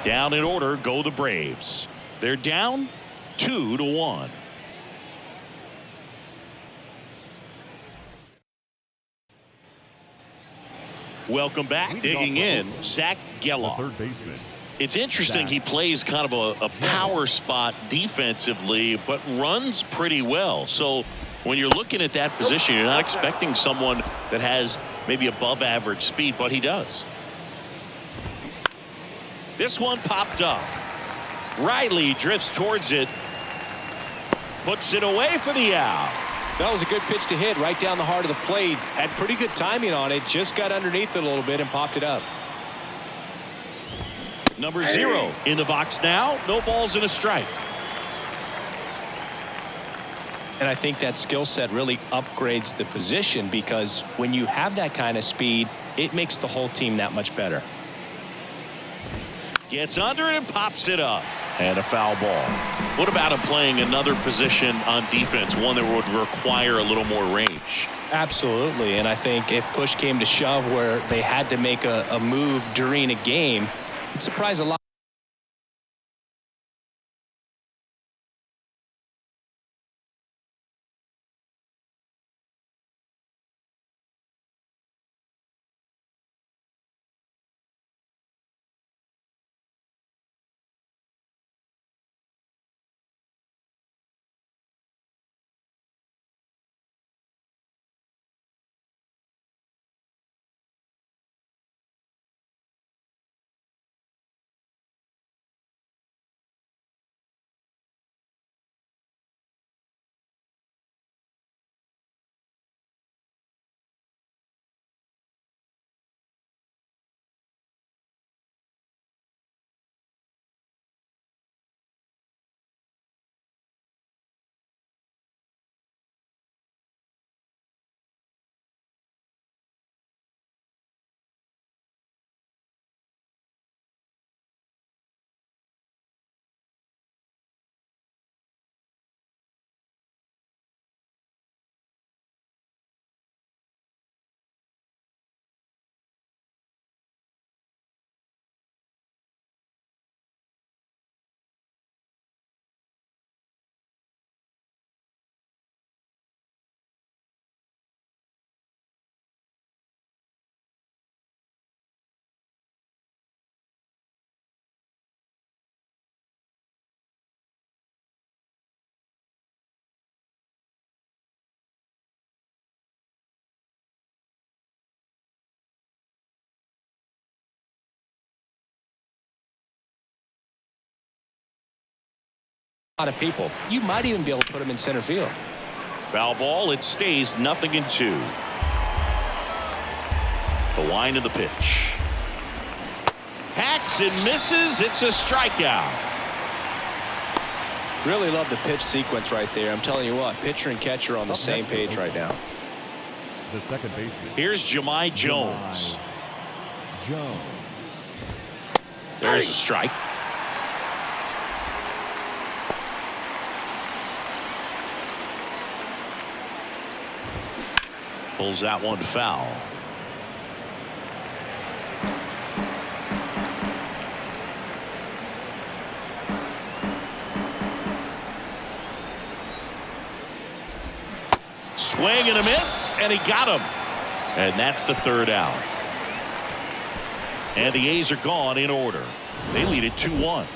S1: Down in order go the Braves. They're down 2-1. Welcome back. Digging in, Zach
S4: The
S1: Geloff.
S4: third baseman.
S1: It's interesting he plays kind of a power spot defensively, but runs pretty well. So when you're looking at that position, you're not expecting someone that has maybe above average speed, but he does. This one popped up. Riley drifts towards it. Puts it away for the out.
S2: That was a good pitch to hit right down the heart of the plate. Had pretty good timing on it. Just got underneath it a little bit and popped it up.
S1: Number 0 in the box now. No balls and a strike.
S2: And I think that skill set really upgrades the position, because when you have that kind of speed, it makes the whole team that much better.
S1: Gets under it and pops it up. And a foul ball. What about him playing another position on defense, one that would require a little more range?
S2: Absolutely. And I think if push came to shove where they had to make a move during a game, it'd surprise a lot. A lot of people. You might even be able to put them in center field.
S1: Foul ball. It stays 0-2. The line of the pitch. Hacks and misses. It's a strikeout.
S2: Really love the pitch sequence right there. I'm telling you what, pitcher and catcher on the same page right now.
S4: The second baseman.
S1: Here's Jahmai Jones.
S4: Jones.
S1: There's a strike. Pulls that one foul. Swing and a miss, and he got him. And that's the third out. And the A's are gone in order. They lead it 2-1.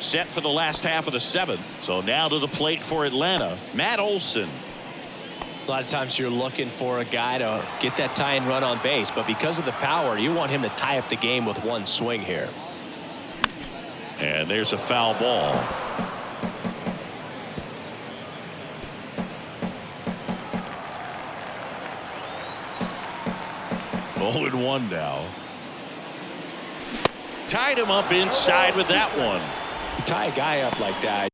S1: Set for the last half of the 7th. So now to the plate for Atlanta, Matt Olson.
S2: A lot of times you're looking for a guy to get that tying run on base, but because of the power, you want him to tie up the game with one swing here.
S1: And there's a foul ball. Oh, and 1 now. Tied him up inside with that one.
S2: You tie a guy up like that,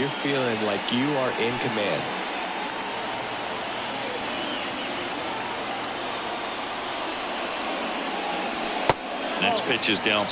S2: you're feeling like you are in command.
S1: Next pitch is down.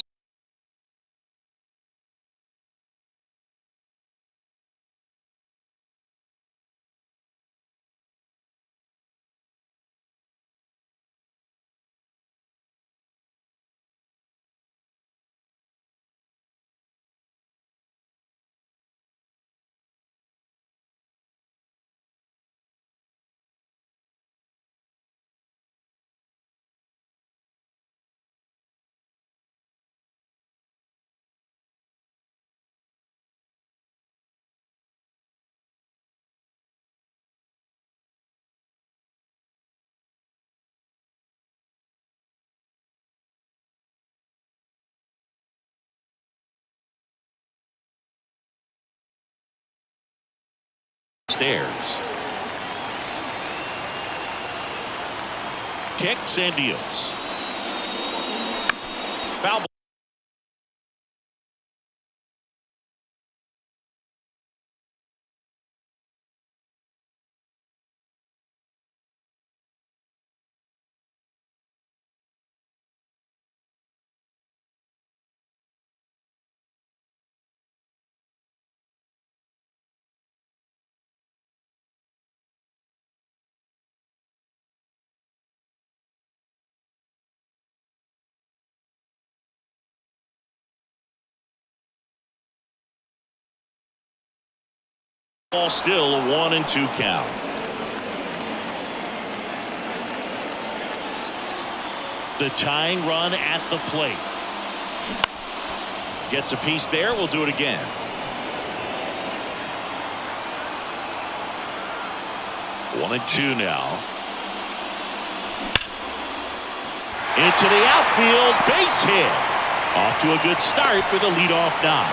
S1: Stairs. Kicks and deals. Foul ball. Ball still a 1-2 count. The tying run at the plate. Gets a piece there. We'll do it again. One and two now. Into the outfield. Base hit. Off to a good start with a leadoff knock.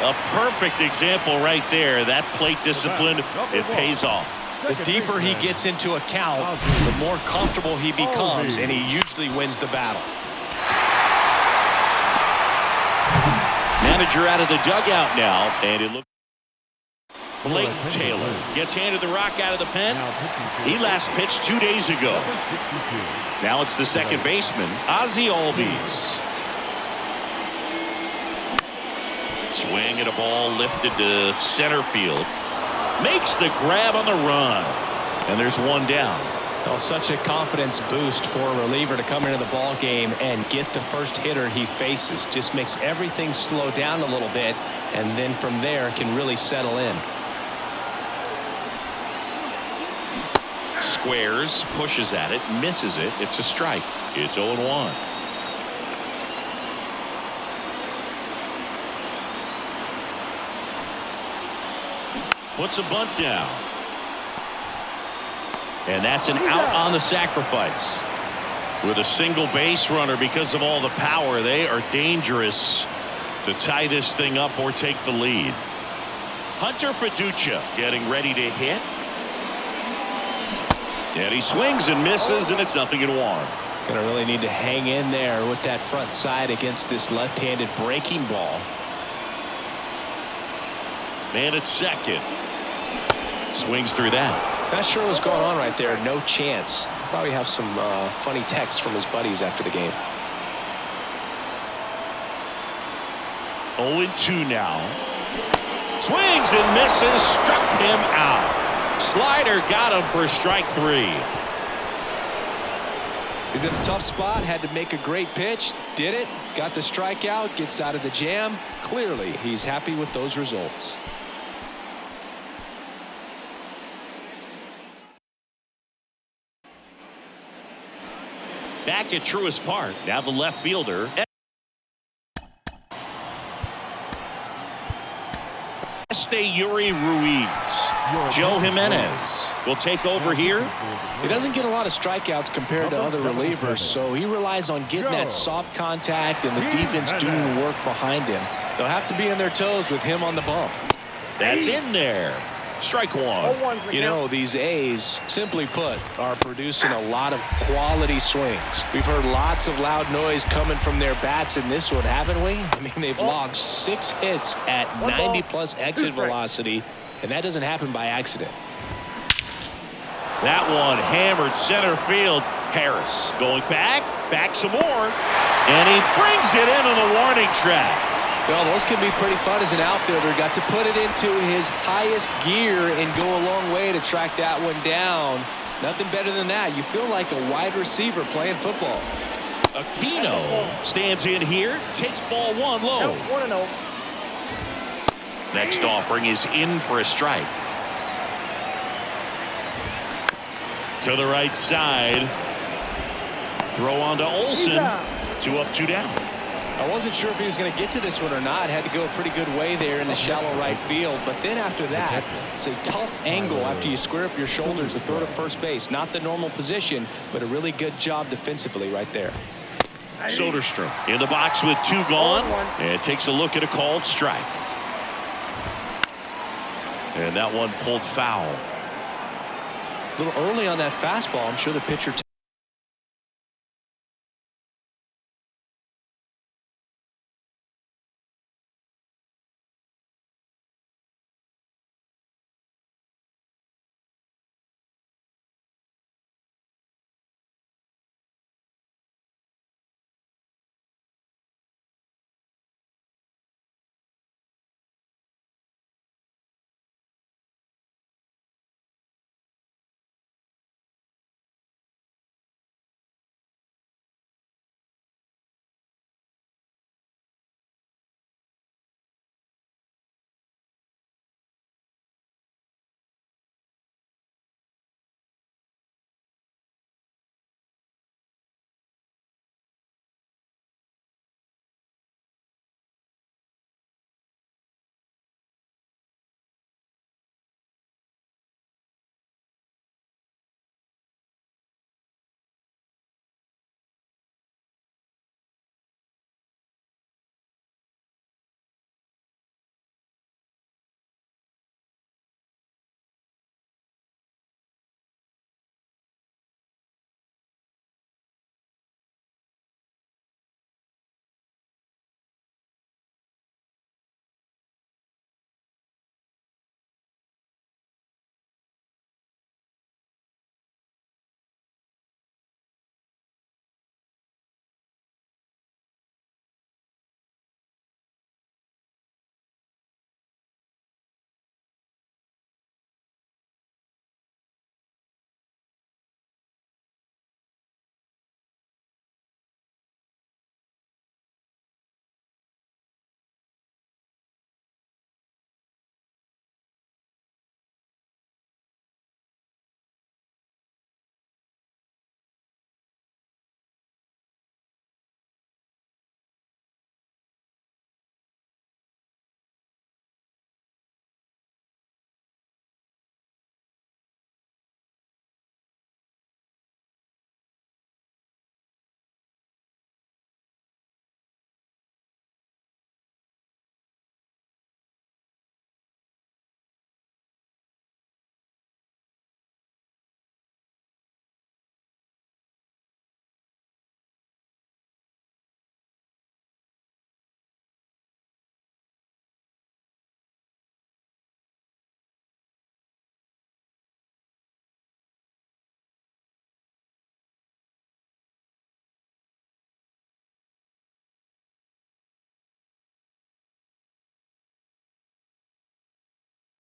S1: A perfect example right there. That plate discipline, it pays off.
S2: The deeper he gets into a count, the more comfortable he becomes, and he usually wins the battle.
S1: Manager out of the dugout now, and it looks. Blake Taylor gets handed the rock out of the pen. He last pitched 2 days ago. Now it's the second baseman, Ozzie Albies. Swing at a ball lifted to center field. Makes the grab on the run. And there's one down.
S2: Well, such a confidence boost for a reliever to come into the ball game and get the first hitter he faces. Just makes everything slow down a little bit, and then from there can really settle in.
S1: Squares, pushes at it, misses it. It's a strike. It's 0-1. Puts a bunt down. And that's an out on the sacrifice. With a single base runner, because of all the power, they are dangerous to tie this thing up or take the lead. Hunter Fiducia getting ready to hit. And he swings and misses, and it's 0-1.
S2: Going to really need to hang in there with that front side against this left-handed breaking ball.
S1: Man at second. Swings through that.
S2: Not sure what's going on right there. No chance. Probably have some funny texts from his buddies after the game.
S1: 0-2 now. Swings and misses. Struck him out. Slider got him for strike 3.
S2: He's in a tough spot. Had to make a great pitch. Did it. Got the strikeout. Gets out of the jam. Clearly, he's happy with those results.
S1: Back at Truist Park. Now the left fielder. Yuri Ruiz. Joe Jimenez will take over here.
S2: He doesn't get a lot of strikeouts compared to other relievers, so he relies on getting that soft contact and the defense doing the work behind him. They'll have to be on their toes with him on the bump.
S1: That's in there. Strike one.
S3: 0-1's the
S2: You
S3: count.
S2: know, these A's, simply put, are producing a lot of quality swings. We've heard lots of loud noise coming from their bats in this one, haven't we? I mean, they've logged 6 hits at 90-plus exit velocity, and that doesn't happen by accident.
S1: That one hammered center field. Harris going back some more, and he brings it into the warning track.
S2: Well, those can be pretty fun as an outfielder. Got to put it into his highest gear and go a long way to track that one down. Nothing better than that. You feel like a wide receiver playing football.
S1: Aquino stands in here, takes ball 1 low.
S3: Count 1-0.
S1: Next offering is in for a strike. To the right side. Throw on to Olsen. 2 up, 2 down.
S2: I wasn't sure if he was going to get to this one or not. Had to go a pretty good way there in the shallow right field. But then after that, it's a tough angle after you square up your shoulders to throw to first base. Not the normal position, but a really good job defensively right there.
S1: Soderstrom in the box with 2 gone, and takes a look at a called strike. And that one pulled foul.
S2: A little early on that fastball. I'm sure the pitcher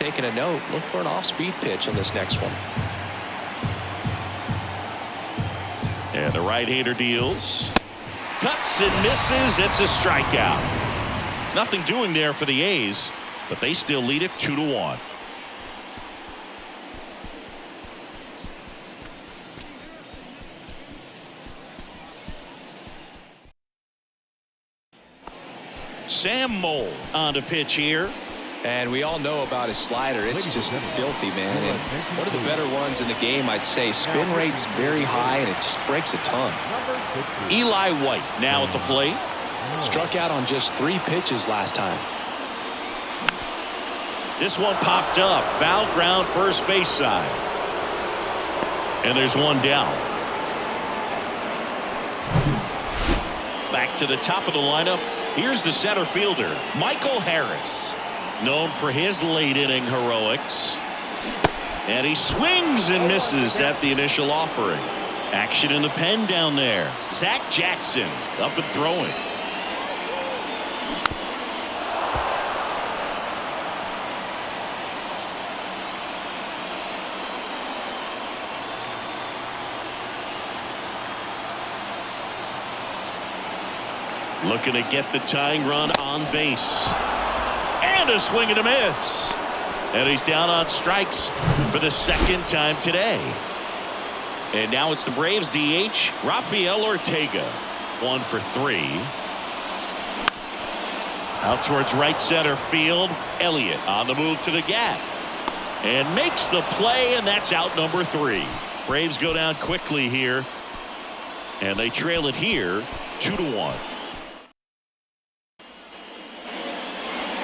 S2: taking a note, look for an off-speed pitch on this next one.
S1: And the right-hander deals. Cuts and misses. It's a strikeout. Nothing doing there for the A's, but they still lead it 2-1. Sam Moll on to pitch here.
S2: And we all know about his slider. It's just filthy, man. And one of the better ones in the game, I'd say. Spin rate's very high, and it just breaks a ton.
S1: Eli White now at the plate.
S2: Struck out on just 3 pitches last time.
S1: This one popped up. Foul ground, first base side. And there's one down. Back to the top of the lineup. Here's the center fielder, Michael Harris. Known for his late inning heroics. And he swings and misses at the initial offering. Action in the pen down there. Zach Jackson up and throwing. Looking to get the tying run on base. And a swing and a miss. And he's down on strikes for the second time today. And now it's the Braves DH, Rafael Ortega. 1 for 3. Out towards right center field. Elliott on the move to the gap. And makes the play, and that's out number 3. Braves go down quickly here. And they trail it here 2-1.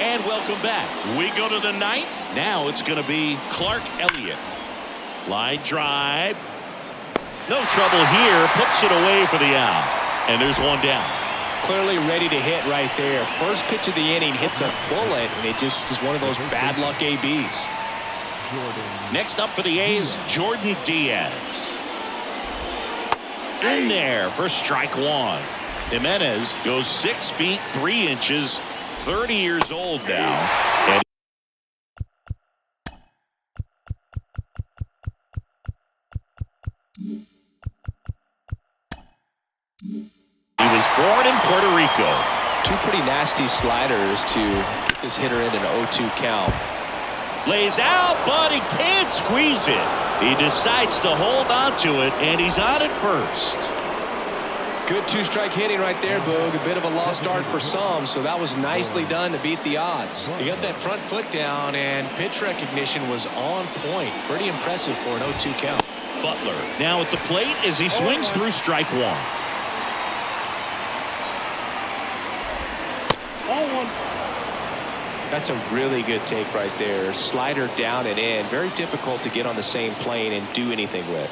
S1: And welcome back. We go to the 9th. Now it's going to be Clark Elliott. Line drive. No trouble here. Puts it away for the out. And there's one down.
S2: Clearly ready to hit right there. First pitch of the inning hits a bullet, and it just is one of those bad luck ABs.
S1: Next up for the A's, Jordan Diaz. In there for strike 1. Jimenez goes 6 feet 3 inches. 30 years old now. And he was born in Puerto Rico.
S2: 2 pretty nasty sliders to get this hitter in an 0-2 count.
S1: Lays out, but he can't squeeze it. He decides to hold on to it, and he's on at first.
S2: Good 2-strike hitting right there, Boog. A bit of a lost start for some, so that was nicely done to beat the odds. He got that front foot down, and pitch recognition was on point. Pretty impressive for an 0-2 count.
S1: Butler now at the plate as he swings through strike 1.
S2: That's a really good take right there. Slider down and in. Very difficult to get on the same plane and do anything with.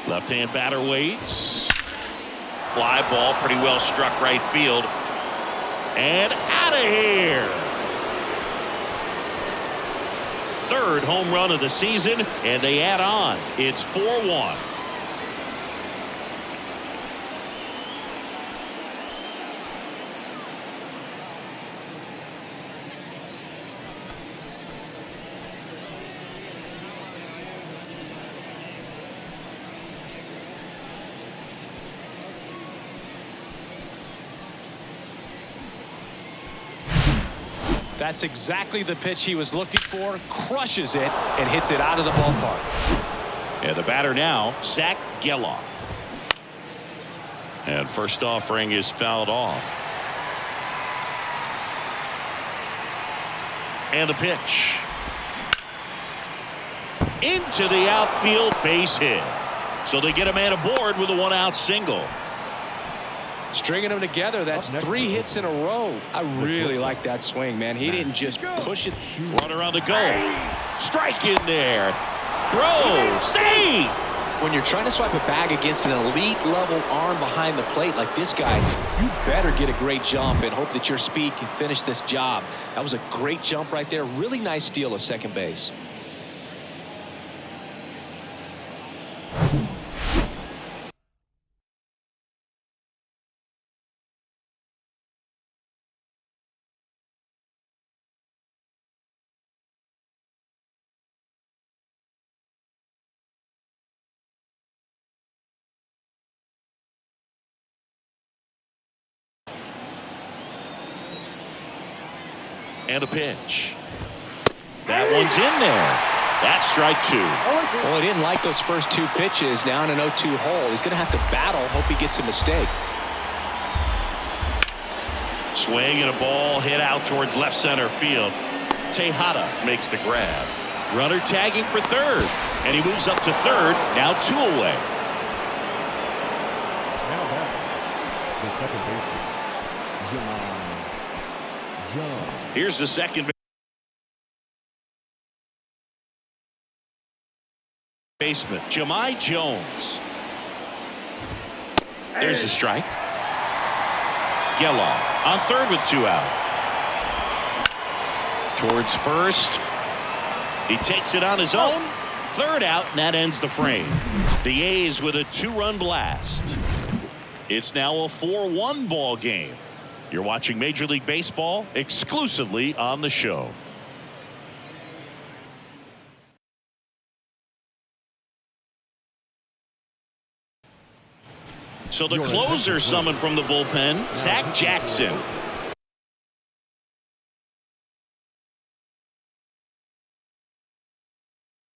S1: Left-hand batter waits. Fly ball pretty well struck right field. And out of here. Third home run of the season, and they add on. It's 4-1.
S2: That's exactly the pitch he was looking for. Crushes it and hits it out of the ballpark.
S1: And the batter now, Zach Geloff. And first offering is fouled off. And the pitch. Into the outfield, base hit. So they get a man aboard with a 1-out single.
S2: Stringing them together, that's 3 hits in a row. I really like that swing, man. He didn't just push it.
S1: Runner on the go. Strike in there. Throw. Save.
S2: When you're trying to swipe a bag against an elite level arm behind the plate like this guy, you better get a great jump and hope that your speed can finish this job. That was a great jump right there. Really nice steal of second base.
S1: And a pitch. That one's in there. That's strike 2.
S2: Well, he didn't like those first 2 pitches. Now in an 0-2 hole. He's going to have to battle. Hope he gets a mistake.
S1: Swing and a ball hit out towards left center field. Tejada makes the grab. Runner tagging for third, and he moves up to third. Now 2 away.
S4: Now back, the second baseman, John Jones.
S1: Here's the second baseman, Jahmai Jones. There's the strike. Gelof on third with 2 out. Towards first. He takes it on his own. Third out, and that ends the frame. The A's with a 2-run blast. It's now a 4-1 ball game. You're watching Major League Baseball exclusively on the show. So the closer summoned from the bullpen, Zach Jackson.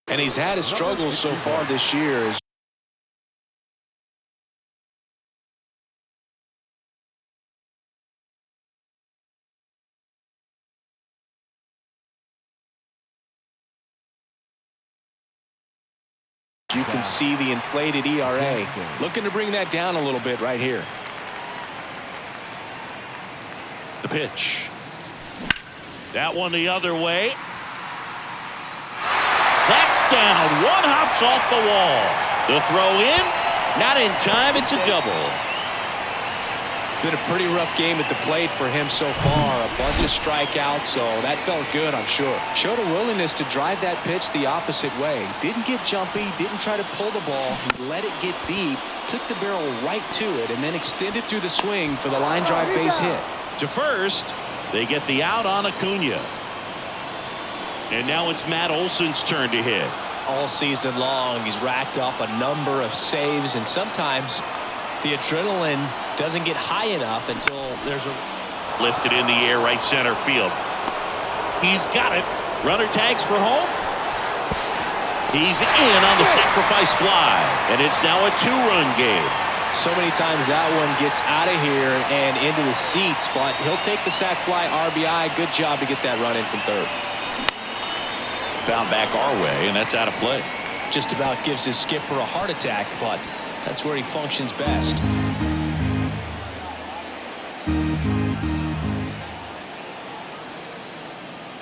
S5: And he's had his struggles so far this year. You can see the inflated ERA. Looking to bring that down a little bit right here.
S1: The pitch. That one the other way. That's down. One hops off the wall. The throw in. Not in time. It's a double.
S5: Been a pretty rough game at the plate for him so far. A bunch of strikeouts, so that felt good, I'm sure. Showed a willingness to drive that pitch the opposite way. Didn't get jumpy, didn't try to pull the ball. He let it get deep, took the barrel right to it, and then extended through the swing for the line drive base hit.
S1: To first, they get the out on Acuna. And now it's Matt Olson's turn to hit.
S2: All season long, he's racked up a number of saves, and sometimes the adrenaline doesn't get high enough until there's a
S1: Lifted in the air right center field. He's got it. Runner tags for home. He's in on the sacrifice fly, and it's now a 2-run game.
S2: So many times that one gets out of here and into the seats, but he'll take the sac fly RBI. Good job to get that run in from third.
S1: Found back our way, and that's out of play.
S2: Just about gives his skipper a heart attack, but that's where he functions best.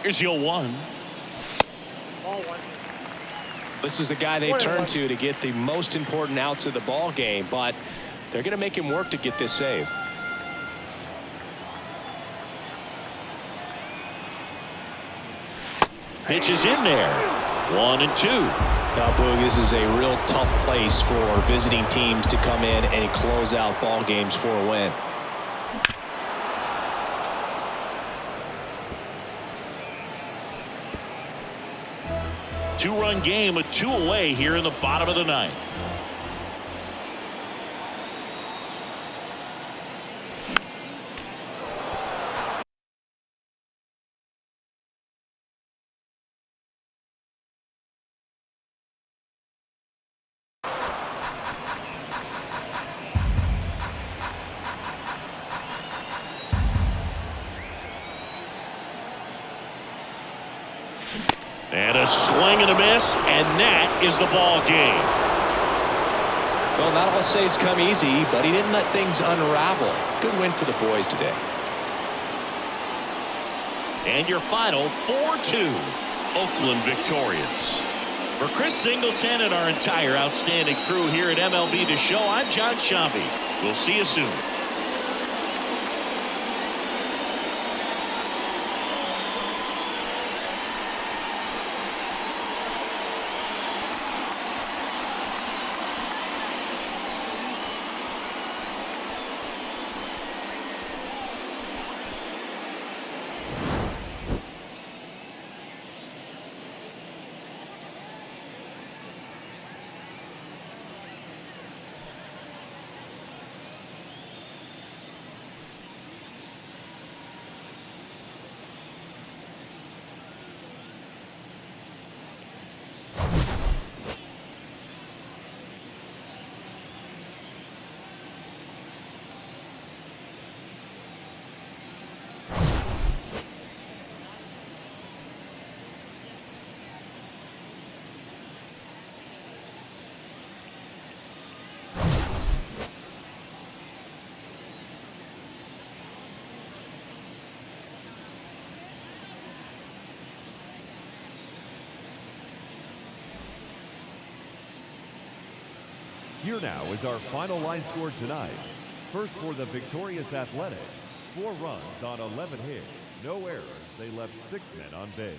S1: Here's your 1.
S3: Ball 1.
S2: This is the guy they turn to get the most important outs of the ball game, but they're going to make him work to get this save.
S1: Pitch is in there. 1 and 2.
S2: Now, Boog, this is a real tough place for visiting teams to come in and close out ball games for a win.
S1: Two-run game with 2 away here in the bottom of the 9th. And a swing and a miss, and that is the ball game.
S2: Well, not all saves come easy, but he didn't let things unravel. Good win for the boys today.
S1: And your final 4-2. Oakland victorious. For Chris Singleton and our entire outstanding crew here at MLB The Show, I'm John Sciambi. We'll see you soon.
S4: Here now is our final line score tonight. First for the victorious Athletics, 4 runs on 11 hits, no errors. They left 6 men on base.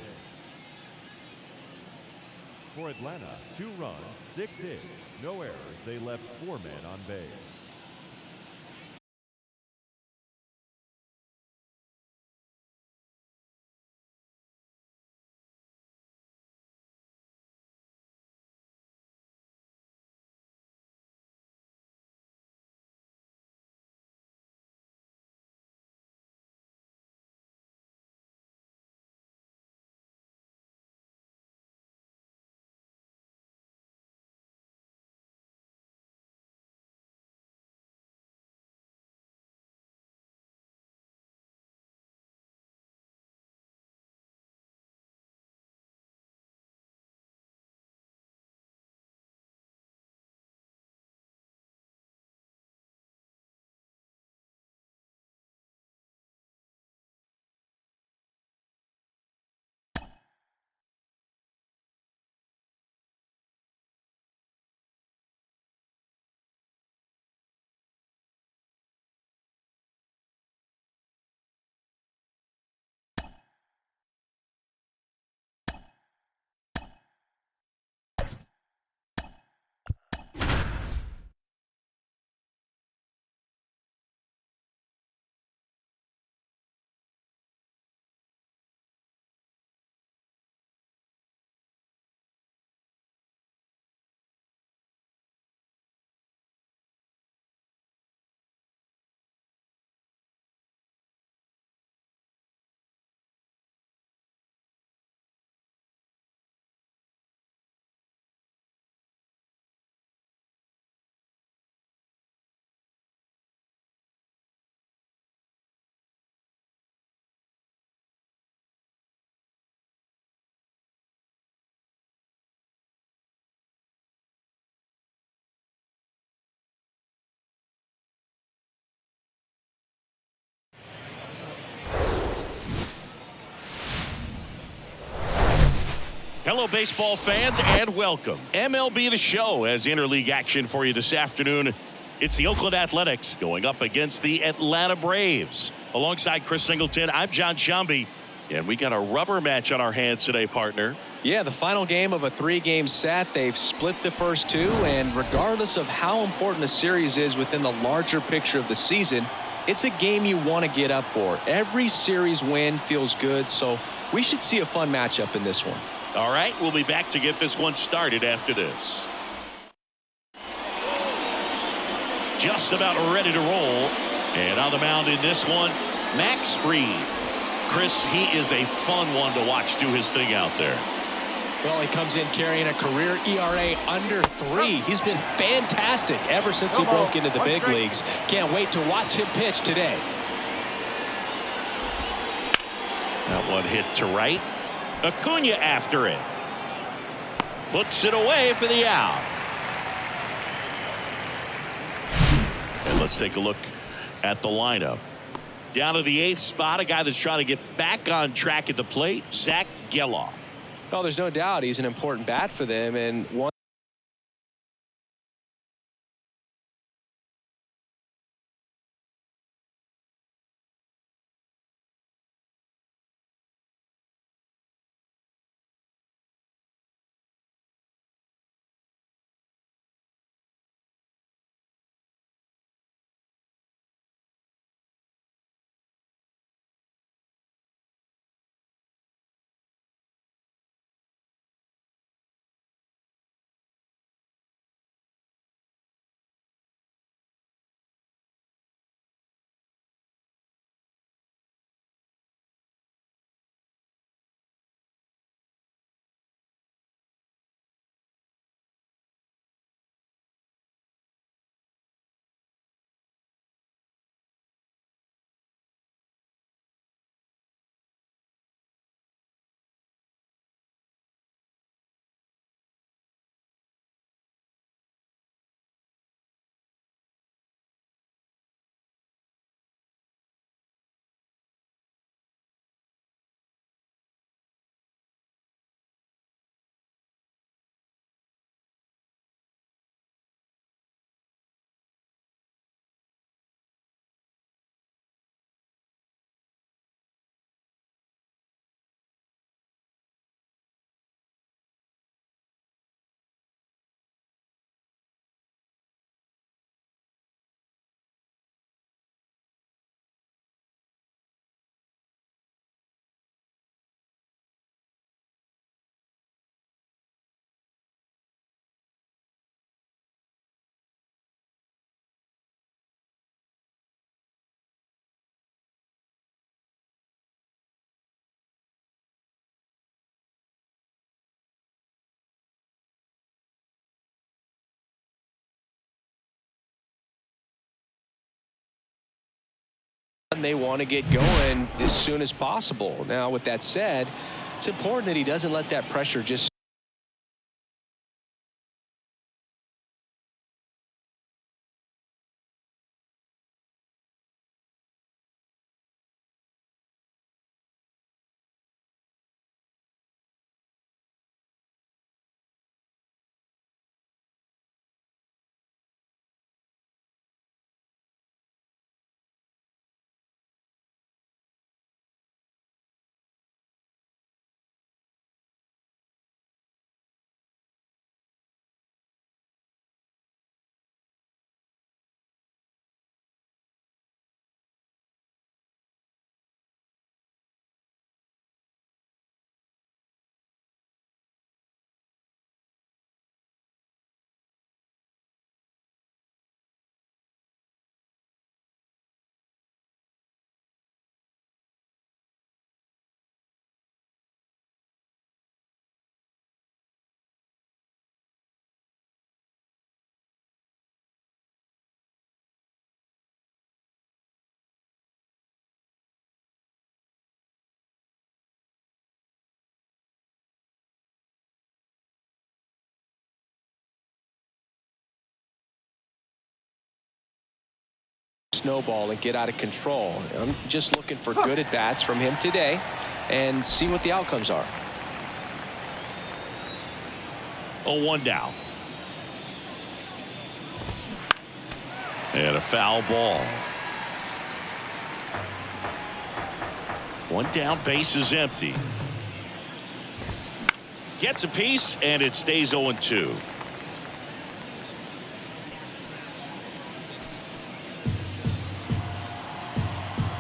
S4: For Atlanta, 2 runs, 6 hits, no errors. They left 4 men on base.
S1: Hello, baseball fans, and welcome. MLB The Show has interleague action for you this afternoon. It's the Oakland Athletics going up against the Atlanta Braves. Alongside Chris Singleton, I'm John Shambi, and we got a rubber match on our hands today, partner.
S5: Yeah, the final game of a 3-game set. They've split the first 2, and regardless of how important a series is within the larger picture of the season, it's a game you want to get up for. Every series win feels good, so we should see a fun matchup in this one.
S1: All right, we'll be back to get this one started after this. Just about ready to roll. And on the mound in this one, Max Fried. Chris, he is a fun one to watch do his thing out there.
S2: Well, he comes in carrying a career ERA under 3. He's been fantastic ever since he broke into the big leagues. Can't wait to watch him pitch today.
S1: That one hit to right. Acuna after it. Puts it away for the out. And let's take a look at the lineup. Down to the 8th spot, a guy that's trying to get back on track at the plate, Zach Geloff.
S5: Oh, there's no doubt he's an important bat for them, and one and they want to get going as soon as possible. Now, with that said, it's important that he doesn't let that pressure just snowball and get out of control. I'm just looking for good at-bats from him today and see what the outcomes are.
S1: 0-1 down. And a foul ball. One down, base is empty. Gets a piece, and it stays 0-2.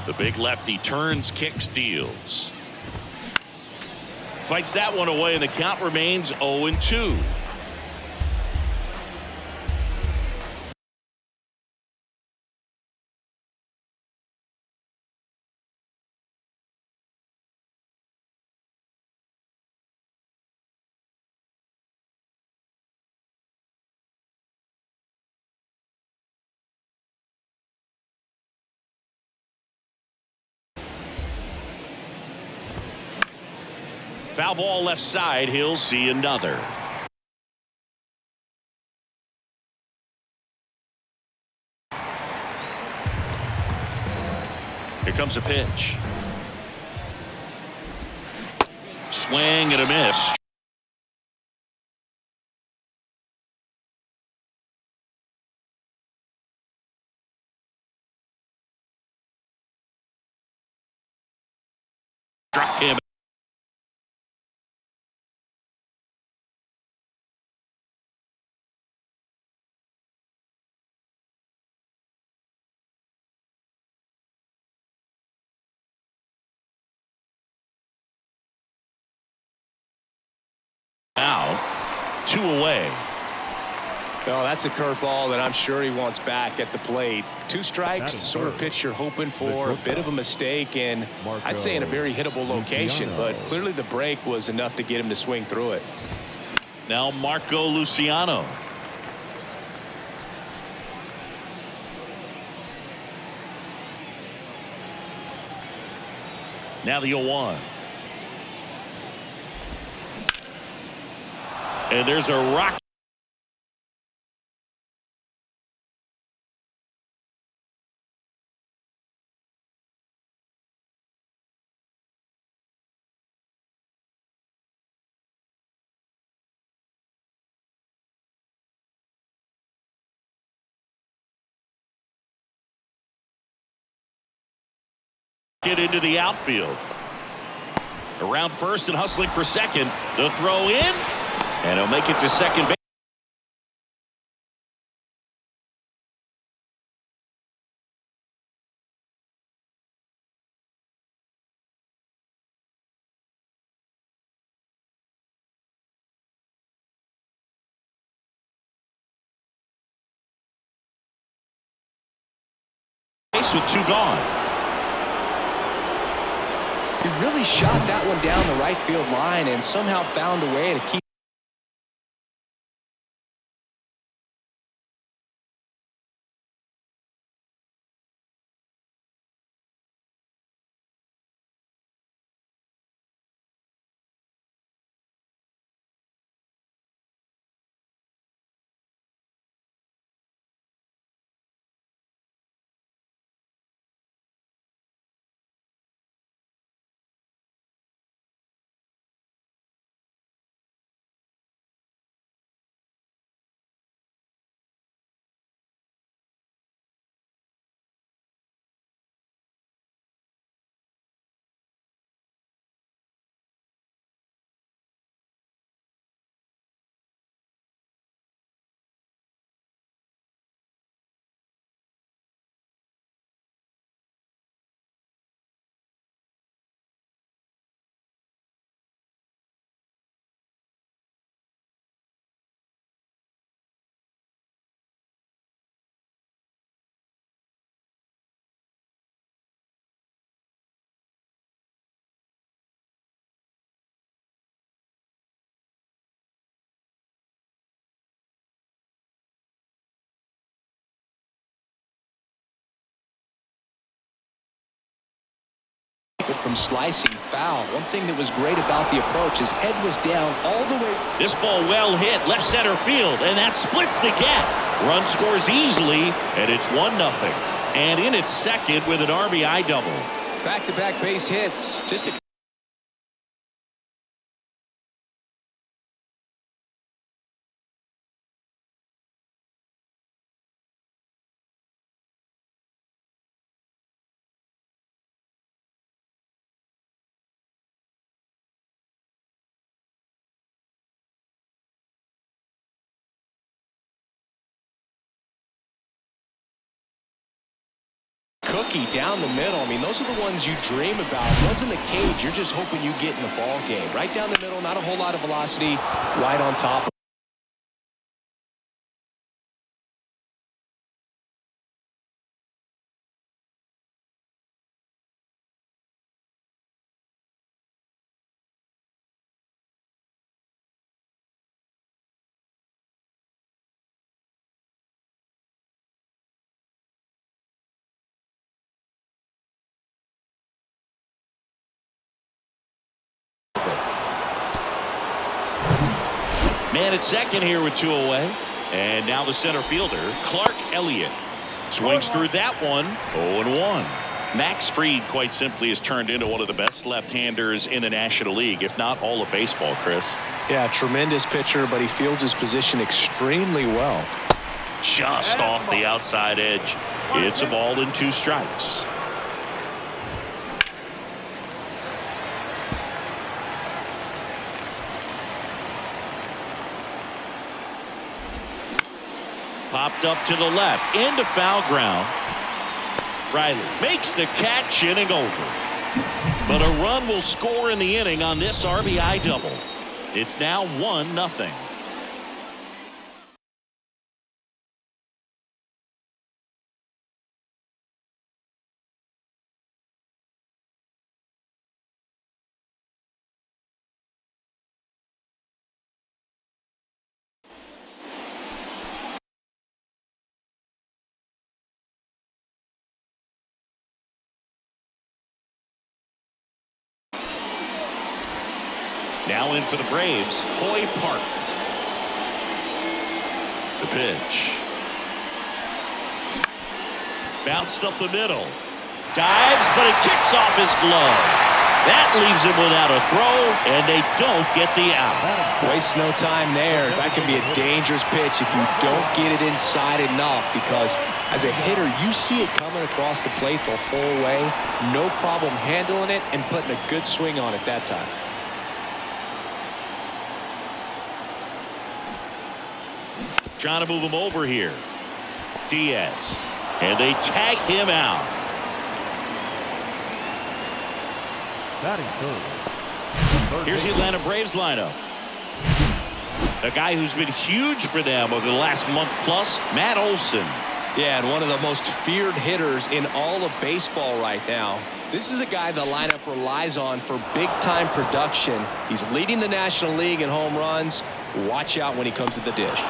S1: The big lefty turns, kicks, deals. Fights that one away, and the count remains 0-2. Foul ball left side. He'll see another. Here comes a pitch. Swing and a miss. Struck him. Now, 2 away.
S5: Well, that's a curveball that I'm sure he wants back at the plate. 2 strikes,
S4: That is
S5: sort of
S4: third.
S5: pitch you're hoping for, a bit of a mistake, and I'd say in a very hittable location,
S4: Luciano.
S5: but clearly the break was enough to get him to swing through it.
S1: Now Marco Luciano. Now the 0-1. And there's a rock. Get into the outfield. Around first and hustling for second. The throw in. And he'll make it to second base. With 2 gone.
S5: He really shot that one down the right field line and somehow found a way to keep from slicing foul. One thing that was great about the approach, his head was down all the way.
S1: This ball well hit left center field, and that splits the gap. Run scores easily, and it's 1-0. And in its second with an RBI double.
S5: Back-to-back base hits. Just a cookie down the middle. I mean, those are the ones you dream about. Ones in the cage, you're just hoping you get in the ball game. Right down the middle, not a whole lot of velocity, right on top.
S1: Man at second here with 2 away. And now the center fielder, Clark Elliott. Swings through that one. 0-1. Max Fried, quite simply, has turned into one of the best left-handers in the National League, if not all of baseball, Chris.
S2: Yeah, tremendous pitcher, but he fields his position extremely well.
S1: Just off the outside edge. It's a ball and 2 strikes. Popped up to the left into foul ground. Riley makes the catch, inning over. But a run will score in the inning on this RBI double. It's now 1-0. Now in for the Braves, Hoy Park. The pitch. Bounced up the middle. Dives, but it kicks off his glove. That leaves him without a throw, and they don't get the out.
S5: Waste no time there. That can be a dangerous pitch if you don't get it inside enough, because as a hitter, you see it coming across the plate the whole way. No problem handling it and putting a good swing on it that time.
S1: Trying to move him over here. Diaz. And they tag him out.
S4: Batting third.
S1: Here's the Atlanta Braves lineup. A guy who's been huge for them over the last month plus, Matt Olson.
S2: Yeah, and one of the most feared hitters in all of baseball right now.
S5: This is a guy the lineup relies on for big-time production. He's leading the National League in home runs. Watch out when he comes to the dish.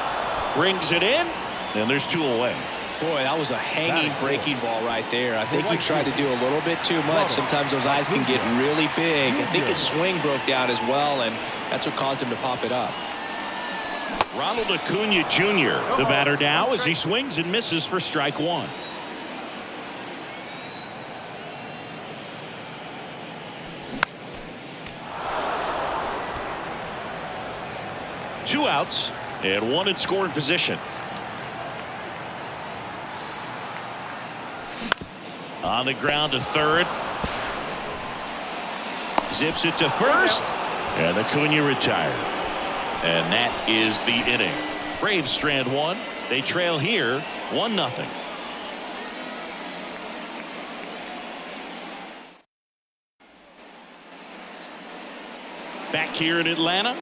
S1: Brings it in, and there's 2 away.
S2: Boy, that was a hanging breaking ball right there. I think he tried to do a little bit too much. Sometimes those eyes can get really big. I think his swing broke down as well, and that's what caused him to pop it up.
S1: Ronald Acuna Jr. the batter now as he swings and misses for strike 1. Two outs and 1 in scoring position. On the ground to third. Zips it to first. And Acuna retired. And that is the inning. Braves strand 1. They trail here 1-0. Back here in Atlanta.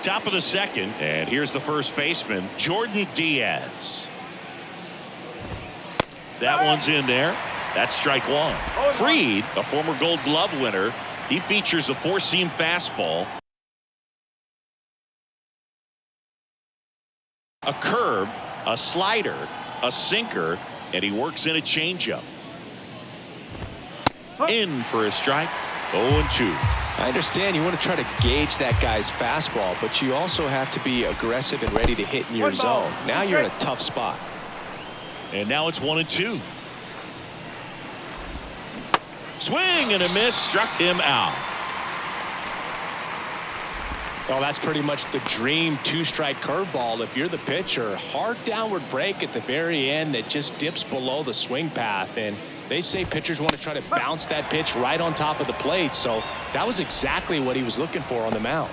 S1: Top of the second, and here's the first baseman, Jordan Diaz. That one's in there. That's strike one. Fried, a former Gold Glove winner, he features a four-seam fastball, a curve, a slider, a sinker, and he works in a changeup. In for a strike. 0-2.
S5: I understand you want to try to gauge that guy's fastball, but you also have to be aggressive and ready to hit in your zone. Now you're in a tough spot.
S1: And now it's 1-2. Swing and a miss, struck him out.
S5: Well, that's pretty much the dream two-strike curveball if you're the pitcher. Hard downward break at the very end that just dips below the swing path, and they say pitchers want to try to bounce that pitch right on top of the plate, so that was exactly what he was looking for on the mound.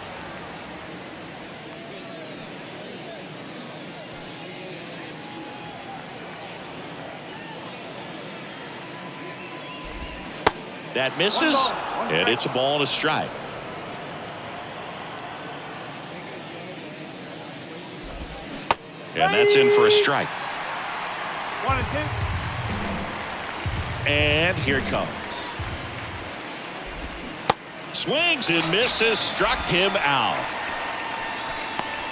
S1: That misses, and it's a ball and a strike. And that's in for a strike.
S3: 1-2.
S1: And here it comes. Swings and misses, struck him out.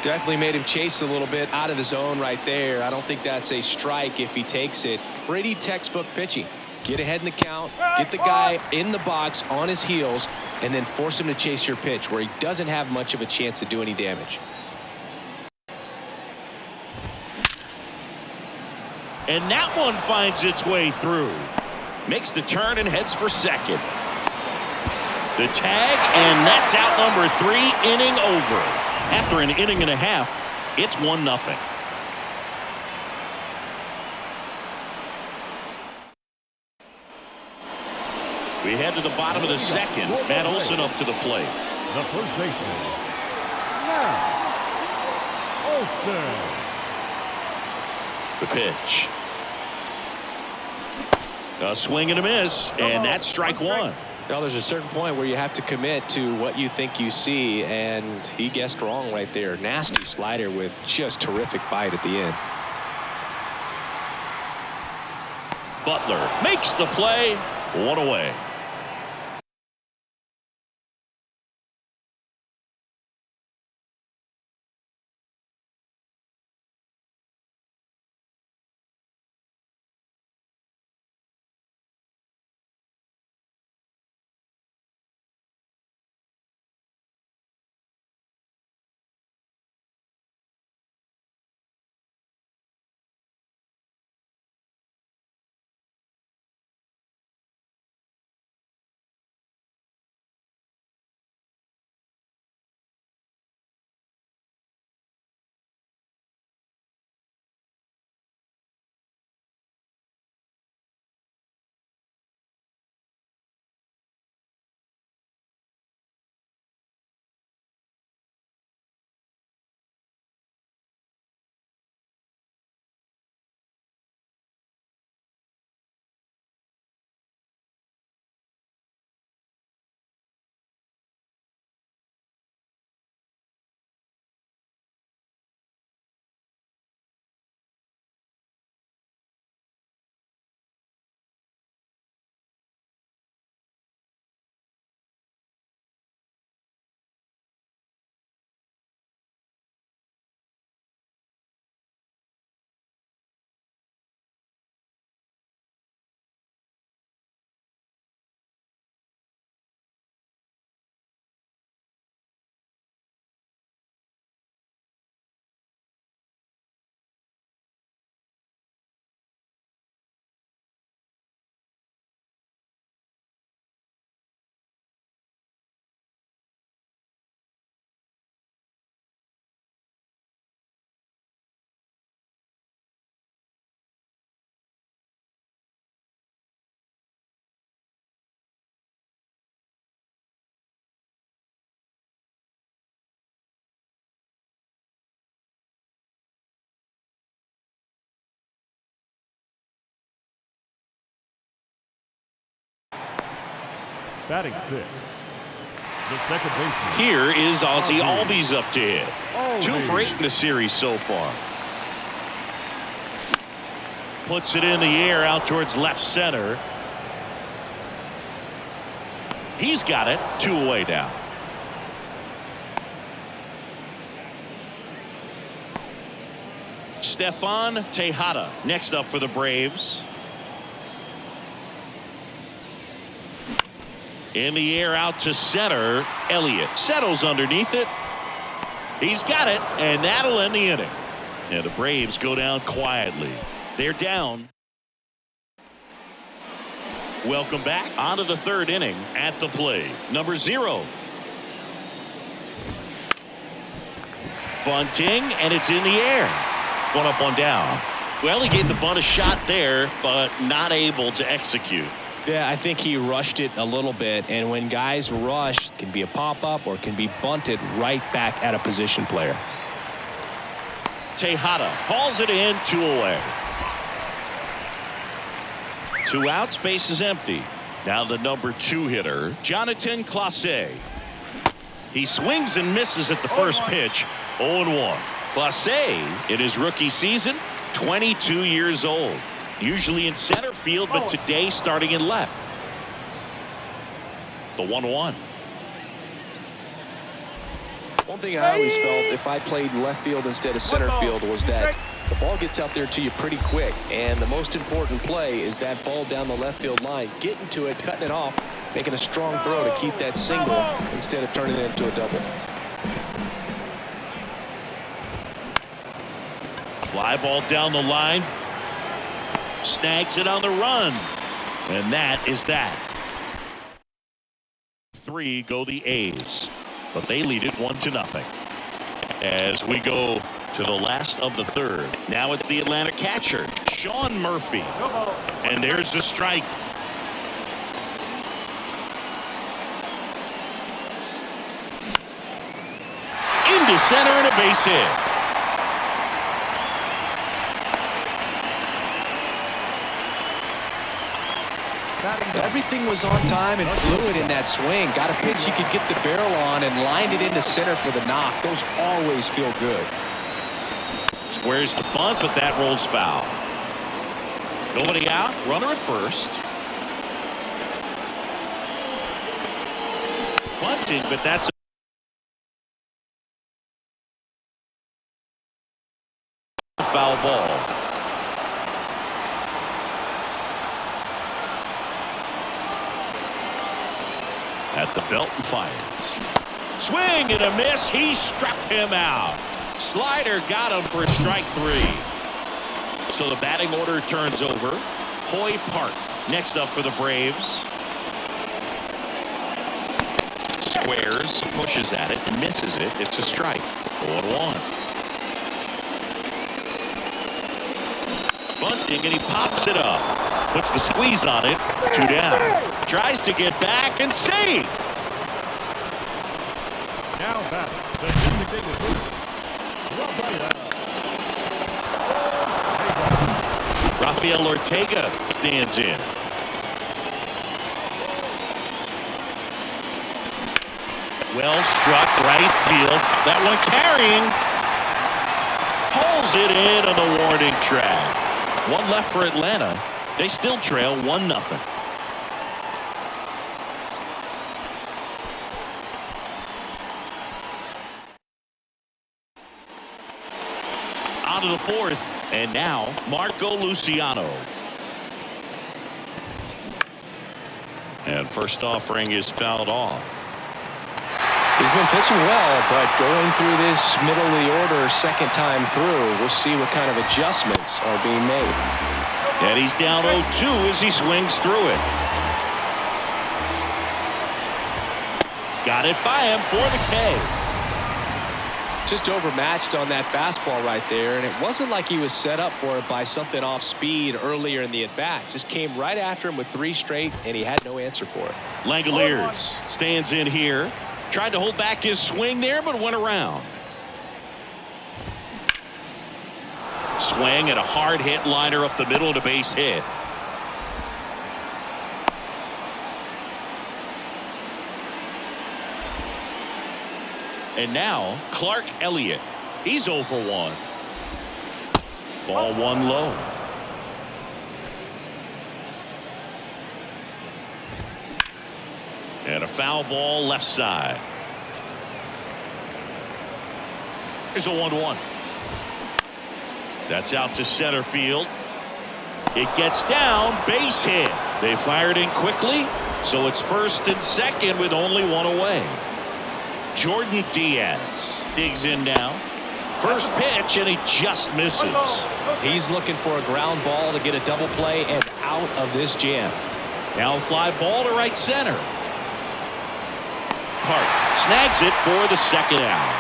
S5: Definitely made him chase a little bit out of the zone right there. I don't think that's a strike if he takes it. Pretty textbook pitching. Get ahead in the count, get the guy in the box on his heels, and then force him to chase your pitch where he doesn't have much of a chance to do any damage.
S1: And that one finds its way through. Makes the turn and heads for second. The tag, and that's out number 3, inning over. After an inning and a half, it's 1-0. We head to the bottom of the second. Matt Olson up to the plate.
S4: The first baseman, Matt Olson.
S1: The pitch. A swing and a miss, and that's strike one.
S5: Well, there's a certain point where you have to commit to what you think you see, and he guessed wrong right there. Nasty slider with just terrific bite at the end.
S1: Butler makes the play. 1 away.
S4: Batting sixth, The second baseman.
S1: Here is Ozzie
S4: Albies.
S1: Albies up to hit. 2 for 8 in the series so far. Puts it in the air out towards left center. He's got it. 2 away now. Stefan Tejada next up for the Braves. In the air out to center. Elliott settles underneath it. He's got it, and that'll end the inning. And the Braves go down quietly. They're down. Welcome back onto the 3rd inning. At the plate, number 0. Bunting, and it's in the air. 1 up, 1 down. Well, he gave the bunt a shot there, but not able to execute.
S2: Yeah, I think he rushed it a little bit, and when guys rush, it can be a pop-up or it can be bunted right back at a position player.
S1: Tejada hauls it in. 2 away. 2 outs, base is empty. Now the number 2 hitter, Jonathan Clase. He swings and misses at the first pitch. 0-1. Clase, in his rookie season, 22 years old. Usually in center field, but today starting in left. The 1-1.
S5: One thing I always felt if I played left field instead of center field was that the ball gets out there to you pretty quick, and the most important play is that ball down the left field line, getting to it, cutting it off, making a strong throw to keep that single instead of turning it into a double.
S1: Fly ball down the line. Snags it on the run. And that is that. 3 go the A's. But they lead it 1-0. As we go to the last of the 3rd. Now it's the Atlanta catcher, Sean Murphy. And there's the strike. Into center and a base hit.
S2: Everything was on time and fluid in that swing. Got a pitch he could get the barrel on and lined it into center for the knock. Those always feel good.
S1: Squares the bunt, but that rolls foul. Nobody out. Runner at first. Bunting, but that's a foul ball. At the belt and fires. Swing and a miss. He struck him out. Slider got him for strike 3. So the batting order turns over. Hoy Park next up for the Braves. Squares, pushes at it and misses it. It's a strike. 0-1. Bunting, and he pops it up. Puts the squeeze on it. 2 down. Tries to get back and save.
S4: Now back. The designated hitter.
S1: Rafael Ortega stands in. Well struck right field. That one carrying. Pulls it in on the warning track. 1 left for Atlanta. They still trail 1-0. On to the 4th, and now Marco Luciano. And first offering is fouled off.
S2: He's been pitching well, but going through this middle of the order second time through, we'll see what kind of adjustments are being made.
S1: And he's down 0-2 as he swings through it. Got it by him for the K.
S2: Just overmatched on that fastball right there, and it wasn't like he was set up for it by something off speed earlier in the at-bat. Just came right after him with 3 straight, and he had no answer for it.
S1: Langoliers stands in here. Tried to hold back his swing there, but went around. Swing and a hard hit liner up the middle and a base hit. And now Clark Elliott. He's 0 for 1. Ball one low. And a foul ball left side. Here's a 1-1. That's out to center field. It gets down, base hit. They fired in quickly, so it's first and second with only one away. Jordan Diaz digs in now. First pitch, and he just misses.
S2: He's looking for a ground ball to get a double play and out of this jam.
S1: Now a fly ball to right center. Park snags it for the second out.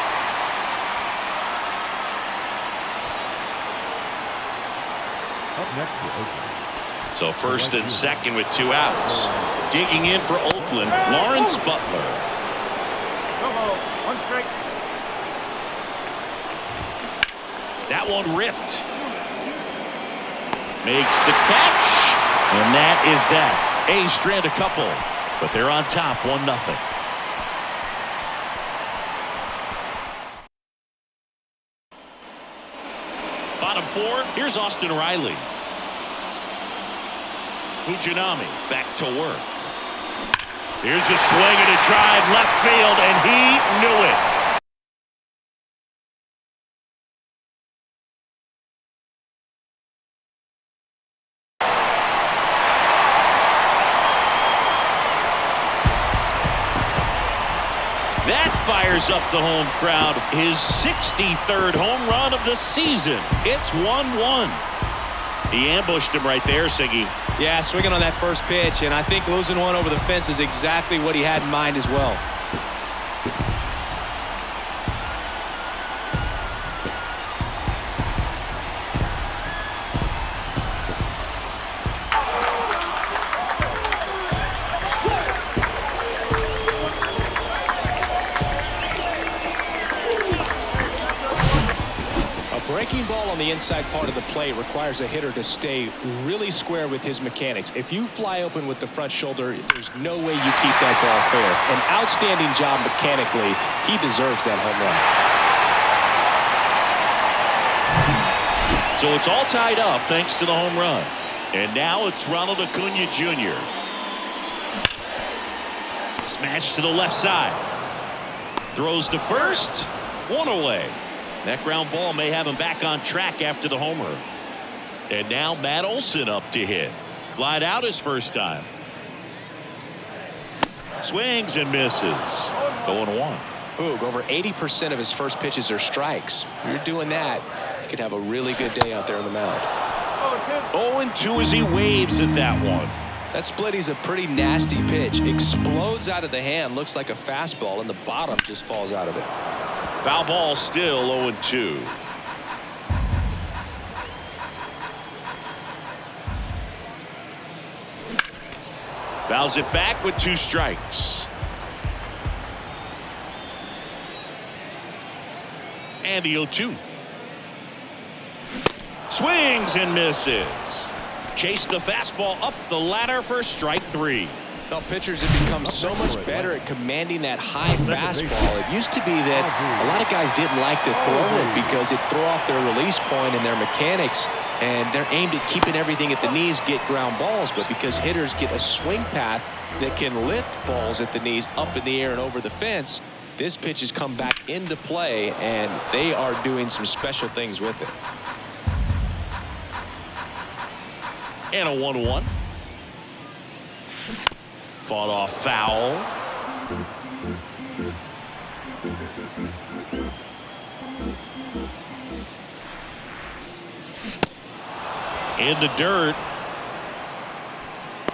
S4: Up next for Oakland.
S1: So first and second with 2 outs. Digging in for Oakland, Lawrence Butler.
S3: One strike.
S1: That one ripped. Makes the catch. And that is that. A's strand a couple, but they're on top 1-0. Bottom 4, here's Austin Riley. Fujinami back to work. Here's a swing and a drive left field, and he knew it. That fires up the home crowd. His 63rd home run of the season. It's 1-1. He ambushed him right there, Siggy.
S2: Yeah, swinging on that first pitch, and I think losing one over the fence is exactly what he had in mind as well. Breaking ball on the inside part of the plate requires a hitter to stay really square with his mechanics. If you fly open with the front shoulder, there's no way you keep that ball fair. An outstanding job mechanically. He deserves that home run.
S1: So it's all tied up thanks to the home run. And now it's Ronald Acuna Jr. Smash to the left side. Throws to first. One away. That ground ball may have him back on track after the homer. And now Matt Olson up to hit. Glide out his first time. Swings and misses. 0-1.
S2: Boog, over 80% of his first pitches are strikes. If you're doing that, you could have a really good day out there on the mound.
S1: 0-2 as he waves at that one.
S2: That splitty's a pretty nasty pitch. Explodes out of the hand, looks like a fastball, and the bottom just falls out of it.
S1: Foul ball still 0-2. Fouls it back with 2 strikes. And the 0-2. Swings and misses. Chase the fastball up the ladder for strike 3.
S2: Well, pitchers have become so much better at commanding that high fastball. It used to be that a lot of guys didn't like to throw it because it threw off their release point and their mechanics, and they're aimed at keeping everything at the knees, get ground balls. But because hitters get a swing path that can lift balls at the knees up in the air and over the fence, this pitch has come back into play, and they are doing some special things with it.
S1: And a 1-1. Fought off foul. In the dirt.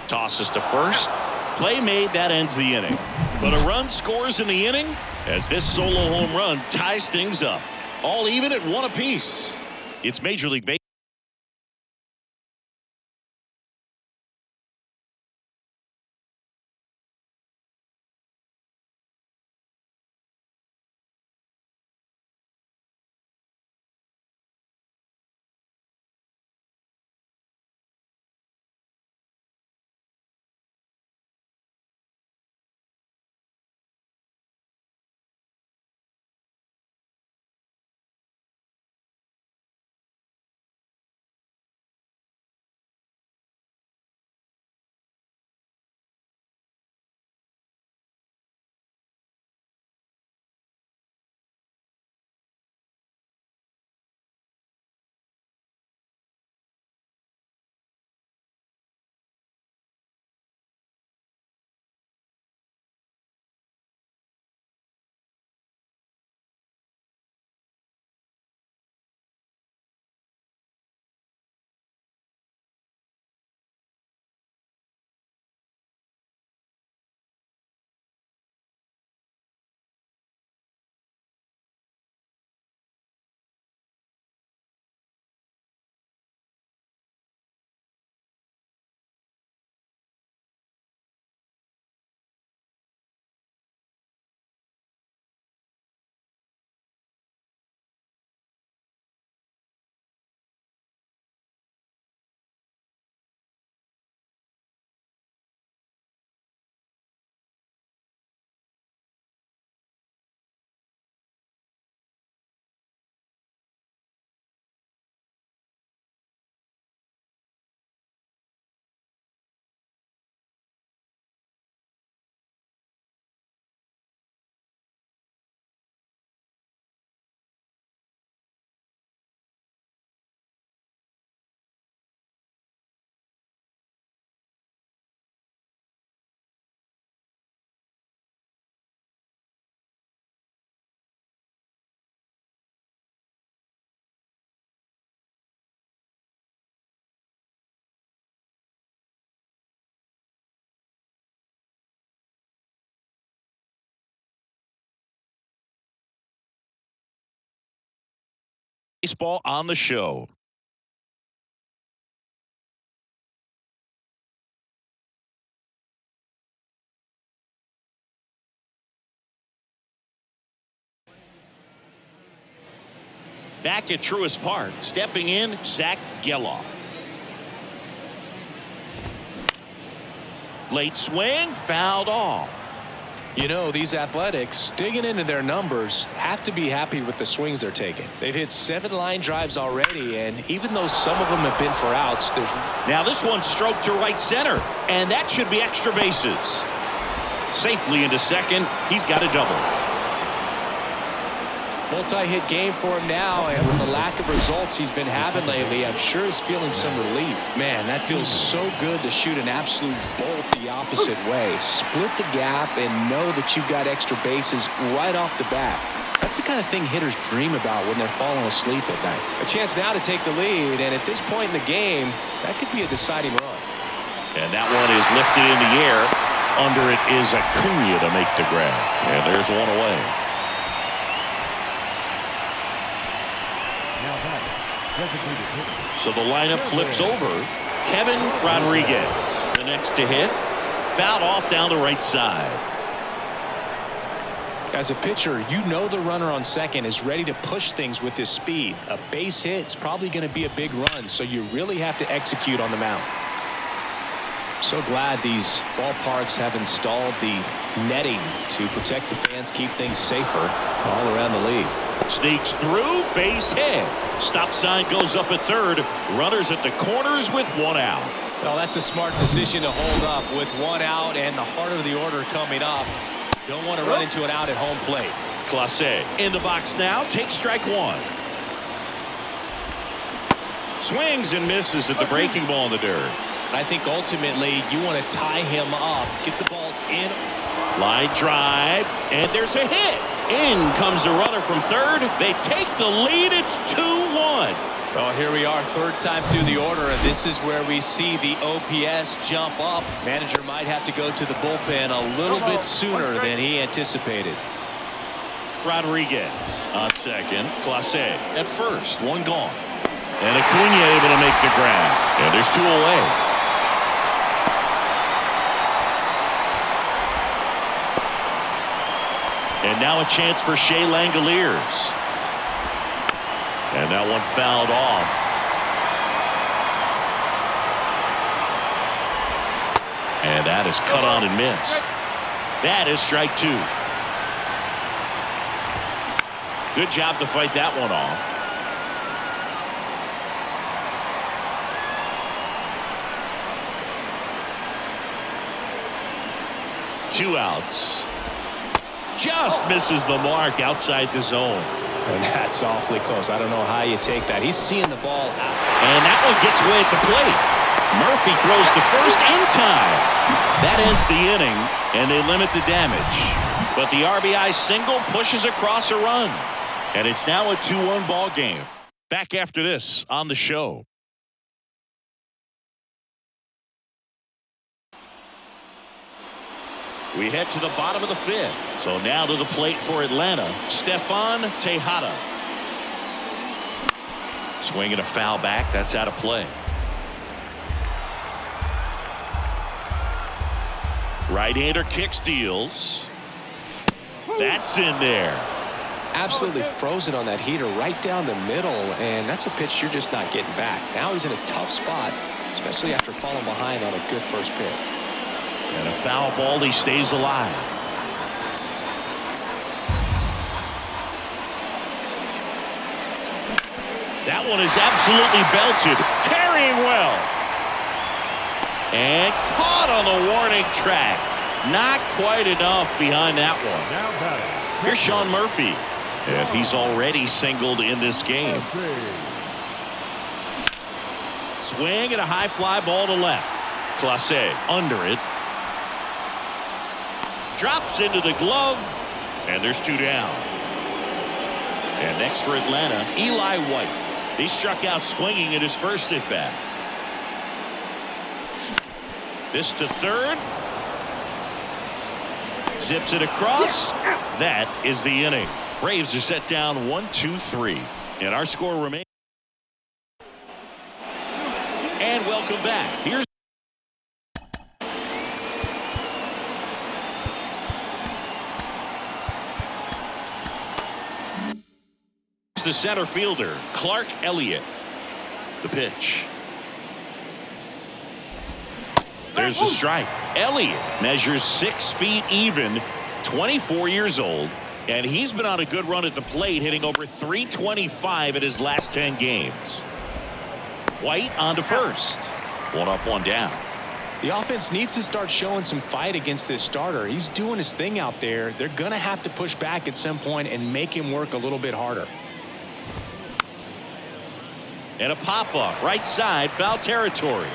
S1: Tosses to first. Play made, that ends the inning. But a run scores in the inning as this solo home run ties things up. All even at 1 apiece. It's Major League Baseball. baseball on the show. Back at Truist Park, stepping in, Zach Geloff. Late swing, fouled off.
S2: You know, these Athletics, digging into their numbers, have to be happy with the swings they're taking. They've hit 7 line drives already, and even though some of them have been for outs, there's...
S1: Now this one stroked to right center, and that should be extra bases. Safely into second, he's got a double.
S2: Multi-hit game for him now, and with the lack of results he's been having lately, I'm sure he's feeling some relief. Man, that feels so good to shoot an absolute bolt the opposite way. Split the gap and know that you've got extra bases right off the bat. That's the kind of thing hitters dream about when they're falling asleep at night. A chance now to take the lead, and at this point in the game, that could be a deciding run.
S1: And that one is lifted in the air. Under it is Acuna to make the grab. And there's one away. So the lineup flips over. Kevin Rodriguez, the next to hit. Fouled off down the right side.
S2: As a pitcher, you know the runner on second is ready to push things with his speed. A base hit's probably going to be a big run, so you really have to execute on the mound. So glad these ballparks have installed the netting to protect the fans, keep things safer all around the league.
S1: Sneaks through, base hit. Stop sign goes up at third. Runners at the corners with one out.
S2: Well, that's a smart decision to hold up with one out and the heart of the order coming up. Don't want to run into an out at home plate.
S1: Clase in the box now, takes strike one. Swings and misses at the breaking ball in the dirt.
S2: I think ultimately you want to tie him up, get the ball in.
S1: Line drive, and there's a hit. In comes the runner from third. They take the lead. It's 2-1.
S2: Well, here we are, third time through the order, and this is where we see the OPS jump up. Manager might have to go to the bullpen a little bit sooner than he anticipated.
S1: Rodriguez on second. Clase at first. One gone. And Acuna able to make the grab. And there's two away. And now a chance for Shea Langoliers. And that one fouled off. And that is cut on and missed. That is strike two. Good job to fight that one off. Two outs. Just misses the mark outside the zone.
S2: And that's awfully close. I don't know how you take that. He's seeing the ball out.
S1: And that one gets away at the plate. Murphy throws to first in time. That ends the inning, and they limit the damage. But the RBI single pushes across a run. And it's now a 2-1 ball game. Back after this on the show. We head to the bottom of the fifth. So now to the plate for Atlanta, Stefan Tejada. Swinging a foul back. That's out of play. Right-hander kick steals. That's in there.
S2: Absolutely frozen on that heater right down the middle, and that's a pitch you're just not getting back. Now he's in a tough spot, especially after falling behind on a good first pitch.
S1: And a foul ball, he stays alive. That one is absolutely belted. Carrying well. And caught on the warning track. Not quite enough behind that one. Here's Sean Murphy. And he's already singled in this game. Swing and a high fly ball to left. Clase under it. Drops into the glove, and there's two down. And next for Atlanta, Eli White. He struck out swinging at his first at bat. This to third. Zips it across. That is the inning. Braves are set down 1-2-3. And our score remains. And welcome back. Here's the center fielder, Clark Elliott. The pitch. There's the strike. Elliott measures 6 feet even, 24 years old, and he's been on a good run at the plate, hitting over .325 in his last 10 games. White on to first. 1 up, 1 down.
S2: The offense needs to start showing some fight against this starter. He's doing his thing out there. They're going to have to push back at some point and make him work a little bit harder.
S1: And a pop-up, right side, foul territory.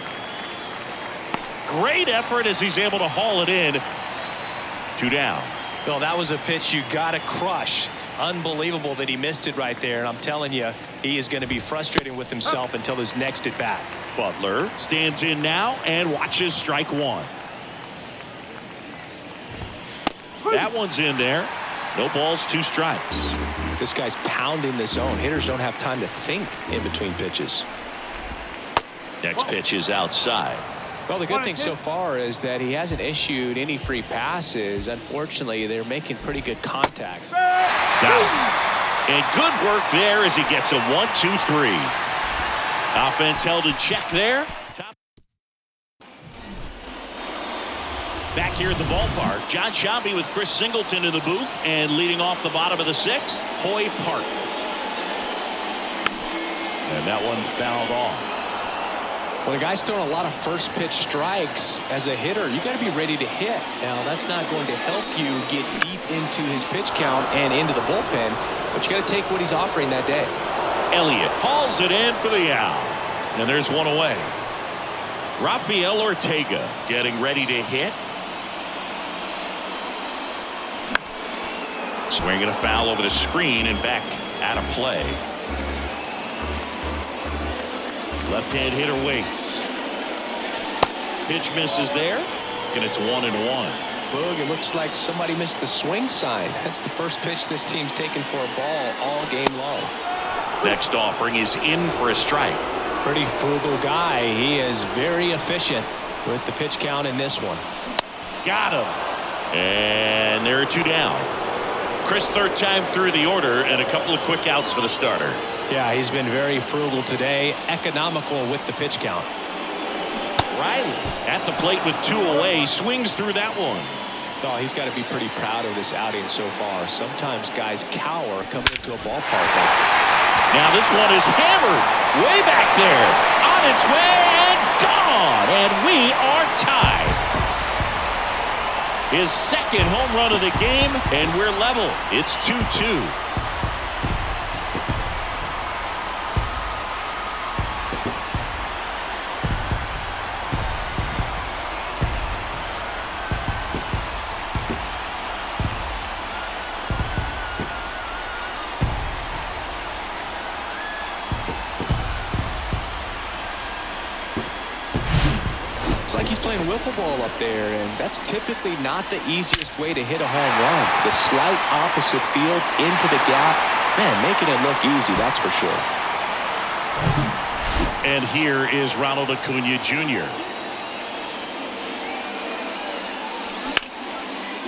S1: Great effort as he's able to haul it in. 2 down.
S2: Well, that was a pitch you got to crush. Unbelievable that he missed it right there. And I'm telling you, he is going to be frustrated with himself until his next at bat.
S1: Butler stands in now and watches strike 1. That one's in there. No balls, 2 strikes.
S2: This guy's pounding the zone. Hitters don't have time to think in between pitches.
S1: Next pitch is outside.
S2: Well, the good thing so far is that he hasn't issued any free passes. Unfortunately, they're making pretty good contacts.
S1: And good work there as he gets a 1-2-3. Offense held in check there. Back here at the ballpark, John Sciambi with Chris Singleton in the booth, and leading off the bottom of the 6th, Hoy Park. And that one fouled off.
S2: When a guy's throwing a lot of first pitch strikes as a hitter, you got to be ready to hit. Now, that's not going to help you get deep into his pitch count and into the bullpen, but you got to take what he's offering that day.
S1: Elliott hauls it in for the out. And there's one away. Rafael Ortega getting ready to hit. Swinging a foul over the screen and back out of play. Left-hand hitter waits. Pitch misses there, and it's 1-1.
S2: Boog, it looks like somebody missed the swing sign. That's the first pitch this team's taken for a ball all game long.
S1: Next offering is in for a strike.
S2: Pretty frugal guy. He is very efficient with the pitch count in this one.
S1: Got him. And there are 2 down. Chris, 3rd time through the order, and a couple of quick outs for the starter.
S2: Yeah, he's been very frugal today, economical with the pitch count.
S1: Riley at the plate with 2 away, swings through that one.
S2: Oh, he's got to be pretty proud of this outing so far. Sometimes guys cower coming into a ballpark.
S1: Now this one is hammered way back there, on its way and gone, and we are tied. His 2nd home run of the game, and we're level. It's 2-2.
S2: It's like he's playing wiffle ball up there, and that's typically not the easiest way to hit a home run. To the slight opposite field, into the gap. Man, making it look easy, that's for sure.
S1: And here is Ronald Acuna Jr.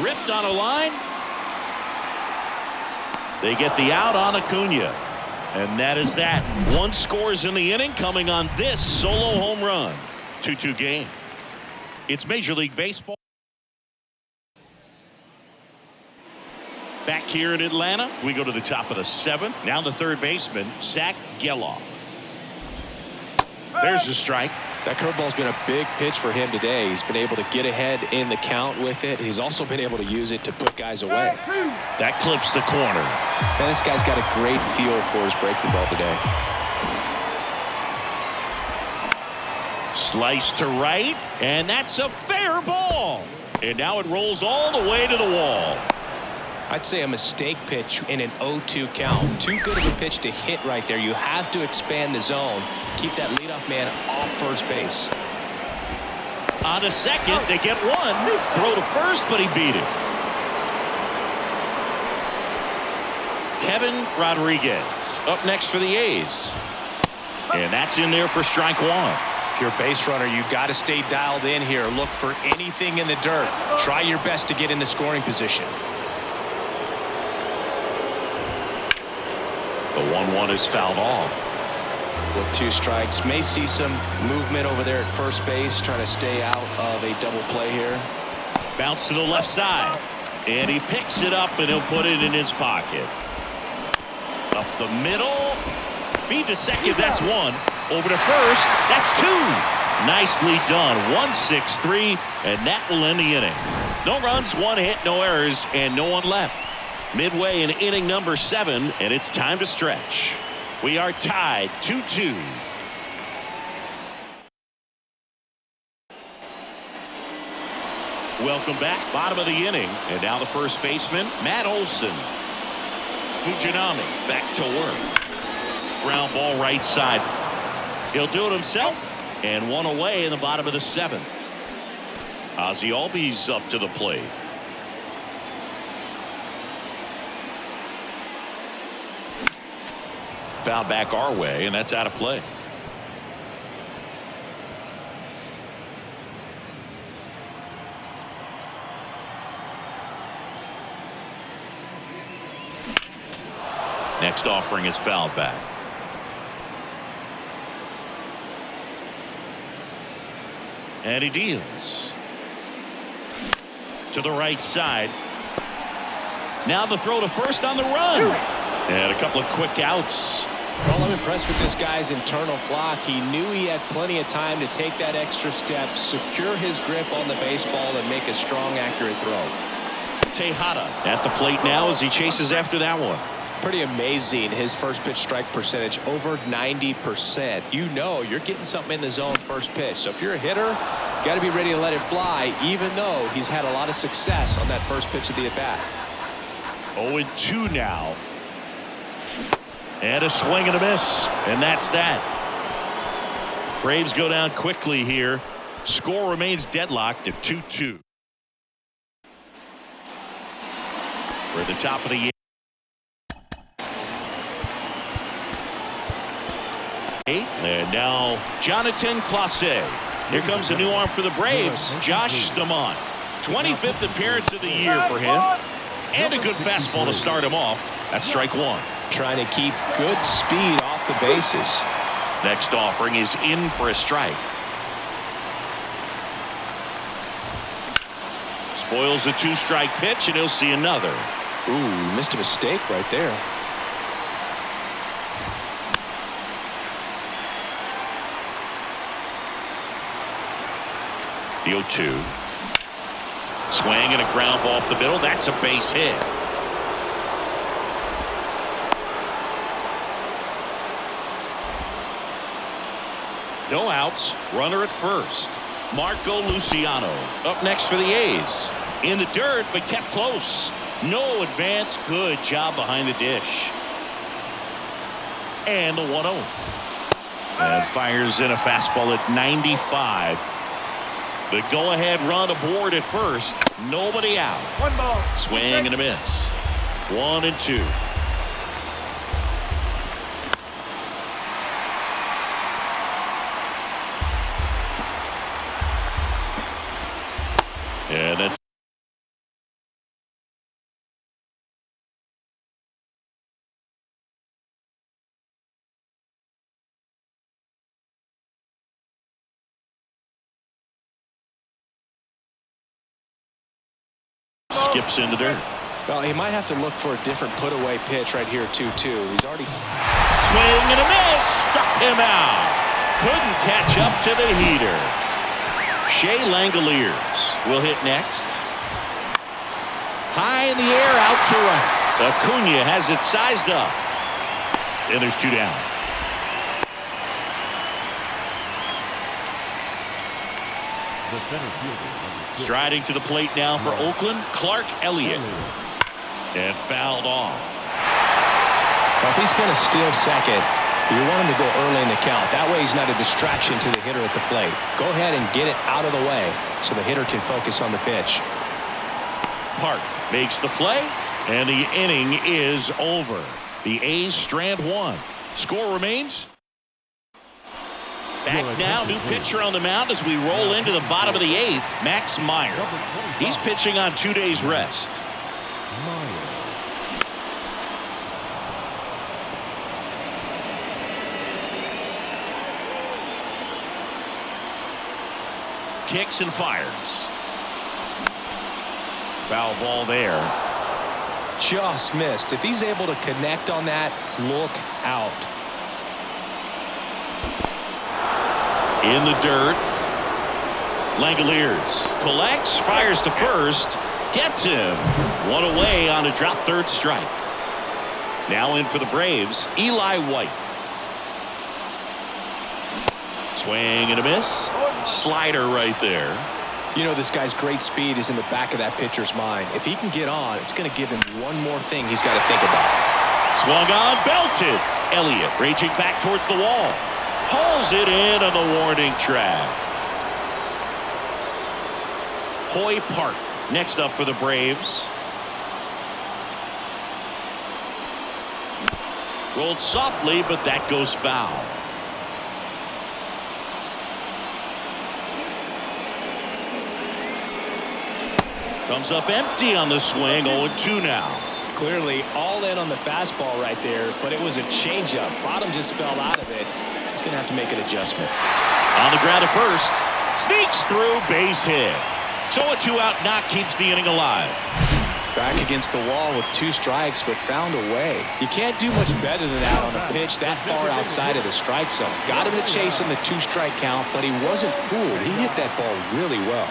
S1: Ripped on a line. They get the out on Acuna. And that is that. 1 scores in the inning coming on this solo home run. 2-2 game. It's Major League Baseball. Back here in Atlanta, we go to the top of the 7th. Now the 3rd baseman, Zach Geloff. There's the strike.
S2: That curveball's been a big pitch for him today. He's been able to get ahead in the count with it. He's also been able to use it to put guys away.
S1: That clips the corner.
S2: Man, this guy's got a great feel for his breaking ball today.
S1: Slice to right, and that's a fair ball. And now it rolls all the way to the wall.
S2: I'd say a mistake pitch in an 0-2 count. Too good of a pitch to hit right there. You have to expand the zone. Keep that leadoff man off first base.
S1: On a second, they get 1. Throw to first, but he beat it. Kevin Rodriguez up next for the A's. And that's in there for strike one.
S2: If you're a base runner, you got to stay dialed in here. Look for anything in the dirt. Try your best to get into scoring position.
S1: The 1-1 is fouled off.
S5: With 2 strikes, may see some movement over there at first base, trying to stay out of a double play here.
S1: Bounce to the left side. And he picks it up and he'll put it in his pocket. Up the middle. Feed to second, that's 1. Over to first, that's 2. Nicely done. 1-6-3, and that will end the inning. No runs, 1 hit, no errors, and no one left. Midway in inning number 7, and it's time to stretch. We are tied 2-2. Welcome back. Bottom of the inning. And now the first baseman, Matt Olson. Fujinami back to work. Ground ball right side. He'll do it himself. And 1 away in the bottom of the 7th. Ozzie Albies up to the plate. Foul back our way, and that's out of play. Next offering is fouled back. And he deals to the right side. Now the throw to first on the run. And a couple of quick outs.
S2: Well, I'm impressed with this guy's internal clock. He knew he had plenty of time to take that extra step, secure his grip on the baseball, and make a strong, accurate throw.
S1: Tejada at the plate now as he chases after that one.
S2: Pretty amazing, his first pitch strike percentage, over 90%. You know you're getting something in the zone first pitch. So if you're a hitter, got to be ready to let it fly, even though he's had a lot of success on that first pitch of the at-bat.
S1: 0-2 now. And a swing and a miss. And that's that. Braves go down quickly here. Score remains deadlocked at 2-2. We're at the top of the and now Jonathan Clase. Here comes a new arm for the Braves, Josh Staumont. 25th appearance of the year for him. And a good fastball to start him off. That's strike 1.
S2: Trying to keep good speed off the bases.
S1: Next offering is in for a strike. Spoils the 2-strike pitch, and he'll see another.
S2: Ooh, missed a mistake right there.
S1: The 0-2. Swing and a ground ball up the middle. That's a base hit. No outs. Runner at first. Marco Luciano up next for the A's. In the dirt, but kept close. No advance. Good job behind the dish. And the 1-0. And fires in a fastball at 95. The go-ahead run aboard at first. Nobody out.
S3: 1 ball.
S1: Swing and a miss. 1-2. And that's skips into dirt.
S2: Well, he might have to look for a different put-away pitch right here, 2-2. He's already...
S1: Swing and a miss. Struck him out. Couldn't catch up to the heater. Shea Langoliers will hit next. High in the air, out to right. Acuna has it sized up. And there's 2 down.
S4: The center fielder, number 6.
S1: Striding to the plate now for Oakland, Clark Elliott. And fouled off.
S2: Well, if he's going to steal second, you want him to go early in the count. That way he's not a distraction to the hitter at the plate. Go ahead and get it out of the way so the hitter can focus on the pitch.
S1: Park makes the play, and the inning is over. The A's strand one. Score remains. Back now, new pitcher on the mound as we roll into the bottom of the eighth, Max Meyer. He's pitching on 2 days rest. Kicks and fires. Foul ball there.
S2: Just missed. If he's able to connect on that, look out.
S1: In the dirt. Langoliers collects, fires to first, gets him. One away on a drop third strike. Now in for the Braves, Eli White. Swing and a miss. Slider right there.
S2: You know, this guy's great speed is in the back of that pitcher's mind. If he can get on, it's going to give him one more thing he's got to think about.
S1: Swung on, belted. Elliott raging back towards the wall. Hauls it in on the warning track. Hoy Park next up for the Braves. Rolled softly, but that goes foul. Comes up empty on the swing. 0-2 now.
S2: Clearly all in on the fastball right there, but it was a changeup. Bottom just fell out of it. He's going to have to make an adjustment.
S1: On the ground at first. Sneaks through, base hit. So a 2-out knock keeps the inning alive.
S2: Back against the wall with 2 strikes, but found a way. You can't do much better than that on a pitch that far outside of the strike zone. Got him to chase on the 2-strike count, but he wasn't fooled. He hit that ball really well.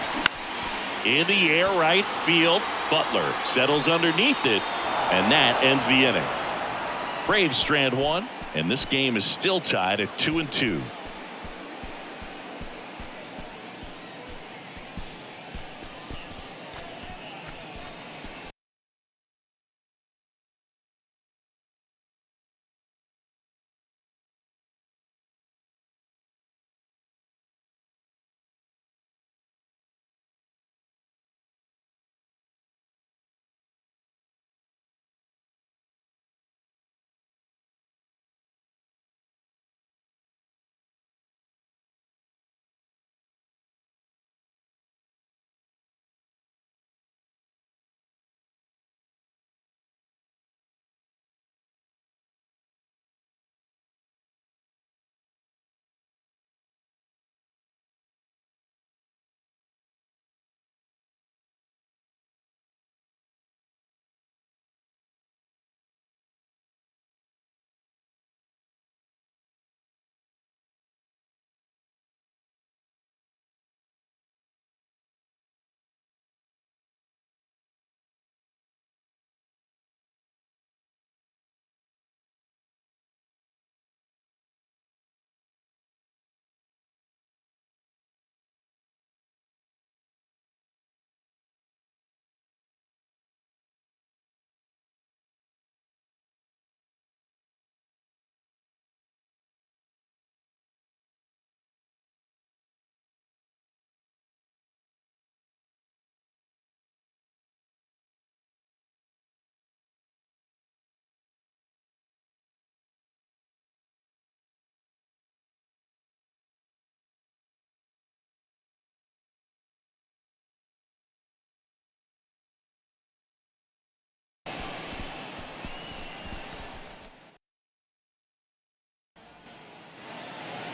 S1: In the air right field, Butler settles underneath it, and that ends the inning. Braves strand one, and this game is still tied at 2-2.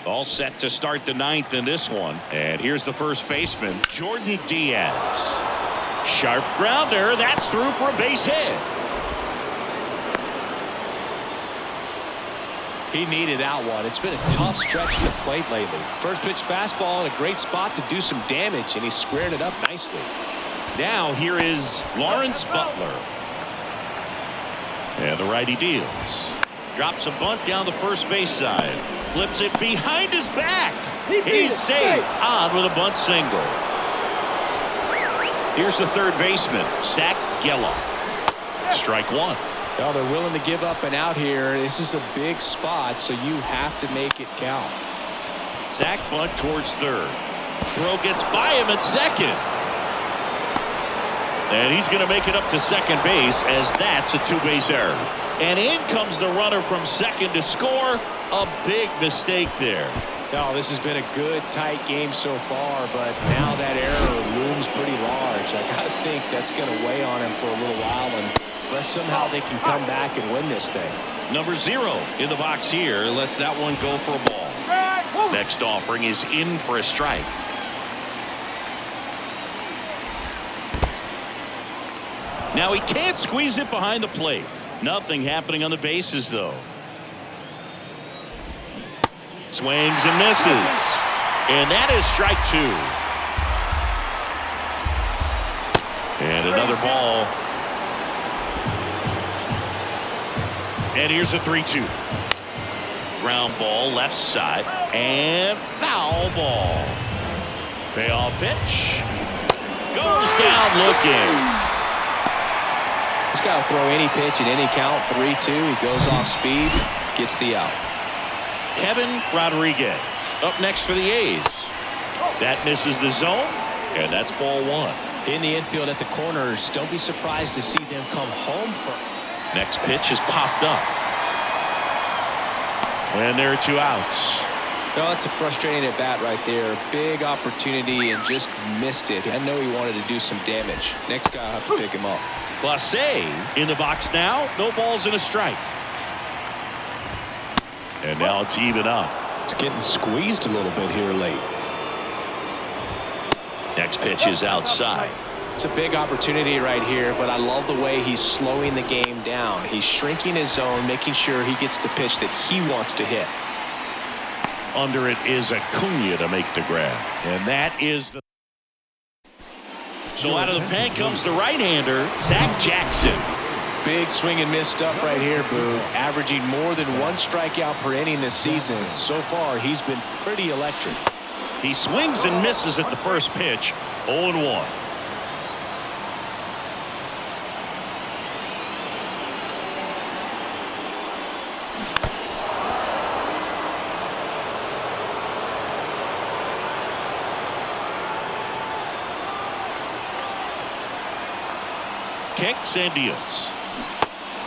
S1: All set to start the ninth in this one. And here's the first baseman, Jordan Diaz. Sharp grounder. That's through for a base hit.
S2: He needed that one. It's been a tough stretch to the plate lately. First pitch fastball in a great spot to do some damage, and he squared it up nicely.
S1: Now here is Lawrence Butler. And the righty deals. Drops a bunt down the first base side. Flips it behind his back. He's safe on with a bunt single. Here's the third baseman, Zach Gelof. Strike one.
S2: Well, they're willing to give up and out here. This is a big spot, so you have to make it count.
S1: Zach bunt towards third. Throw gets by him at second. And he's going to make it up to second base as that's a two-base error. And in comes the runner from second to score. A big mistake there.
S2: No, this has been a good, tight game so far, but now that error looms pretty large. I got to think that's going to weigh on him for a little while, unless somehow they can come back and win this thing.
S1: Number 0 in the box here lets that one go for a ball. Next offering is in for a strike. Now he can't squeeze it behind the plate. Nothing happening on the bases, though. Swings and misses. And that is strike 2. And another ball. And here's a 3-2. Ground ball left side. And foul ball. Payoff pitch. Goes down looking.
S2: He's got to throw any pitch in any count. 3-2. He goes off speed. Gets the out.
S1: Kevin Rodriguez up next for the A's. That misses the zone, and that's ball 1.
S2: In the infield at the corners, don't be surprised to see them come home for.
S1: Next pitch is popped up. And there are 2 outs.
S2: No, that's a frustrating at bat right there. Big opportunity and just missed it. I know he wanted to do some damage. Next guy will have to pick him up.
S1: Clase in the box now. No balls and a strike. And now it's even up.
S2: It's getting squeezed a little bit here late.
S1: Next pitch is outside.
S2: It's a big opportunity right here, but I love the way he's slowing the game down. He's shrinking his zone, making sure he gets the pitch that he wants to hit.
S1: Under it is Acuna to make the grab. And that is the. So out of the pen comes the right-hander, Zach Jackson.
S2: Big swing and miss stuff right here, Boo. Averaging more than 1 strikeout per inning this season. So far, he's been pretty electric.
S1: He swings and misses at the first pitch. 0-1. Kicks and deals.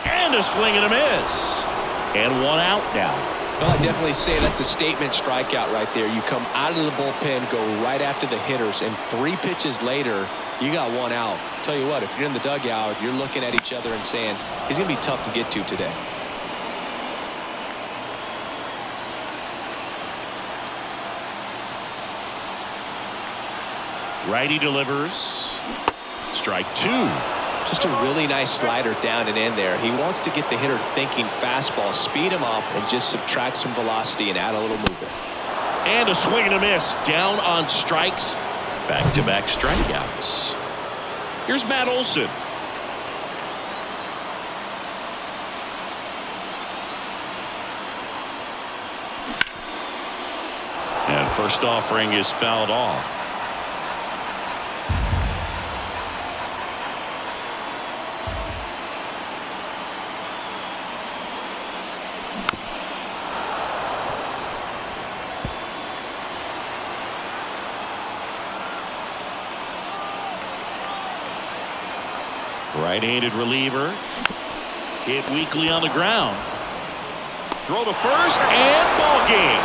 S1: And a swing and a miss. And 1 out now.
S2: Well, I definitely say that's a statement strikeout right there. You come out of the bullpen, go right after the hitters, and 3 pitches later, you got 1 out. Tell you what, if you're in the dugout, you're looking at each other and saying, he's going to be tough to get to today.
S1: Righty delivers. Strike 2.
S2: Just a really nice slider down and in there. He wants to get the hitter thinking fastball, speed him up, and just subtract some velocity and add a little movement.
S1: And a swing and a miss. Down on strikes. Back-to-back strikeouts. Here's Matt Olson. And first offering is fouled off. Right-handed reliever. Hit weakly on the ground. Throw to first and ball game.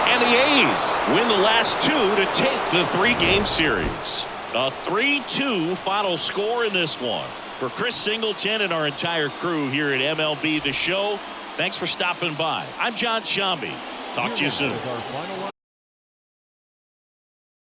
S1: And the A's win the last 2 to take the 3-game series. A 3-2 final score in this one. For Chris Singleton and our entire crew here at MLB The Show, thanks for stopping by. I'm John Sciambi. Talk to you soon.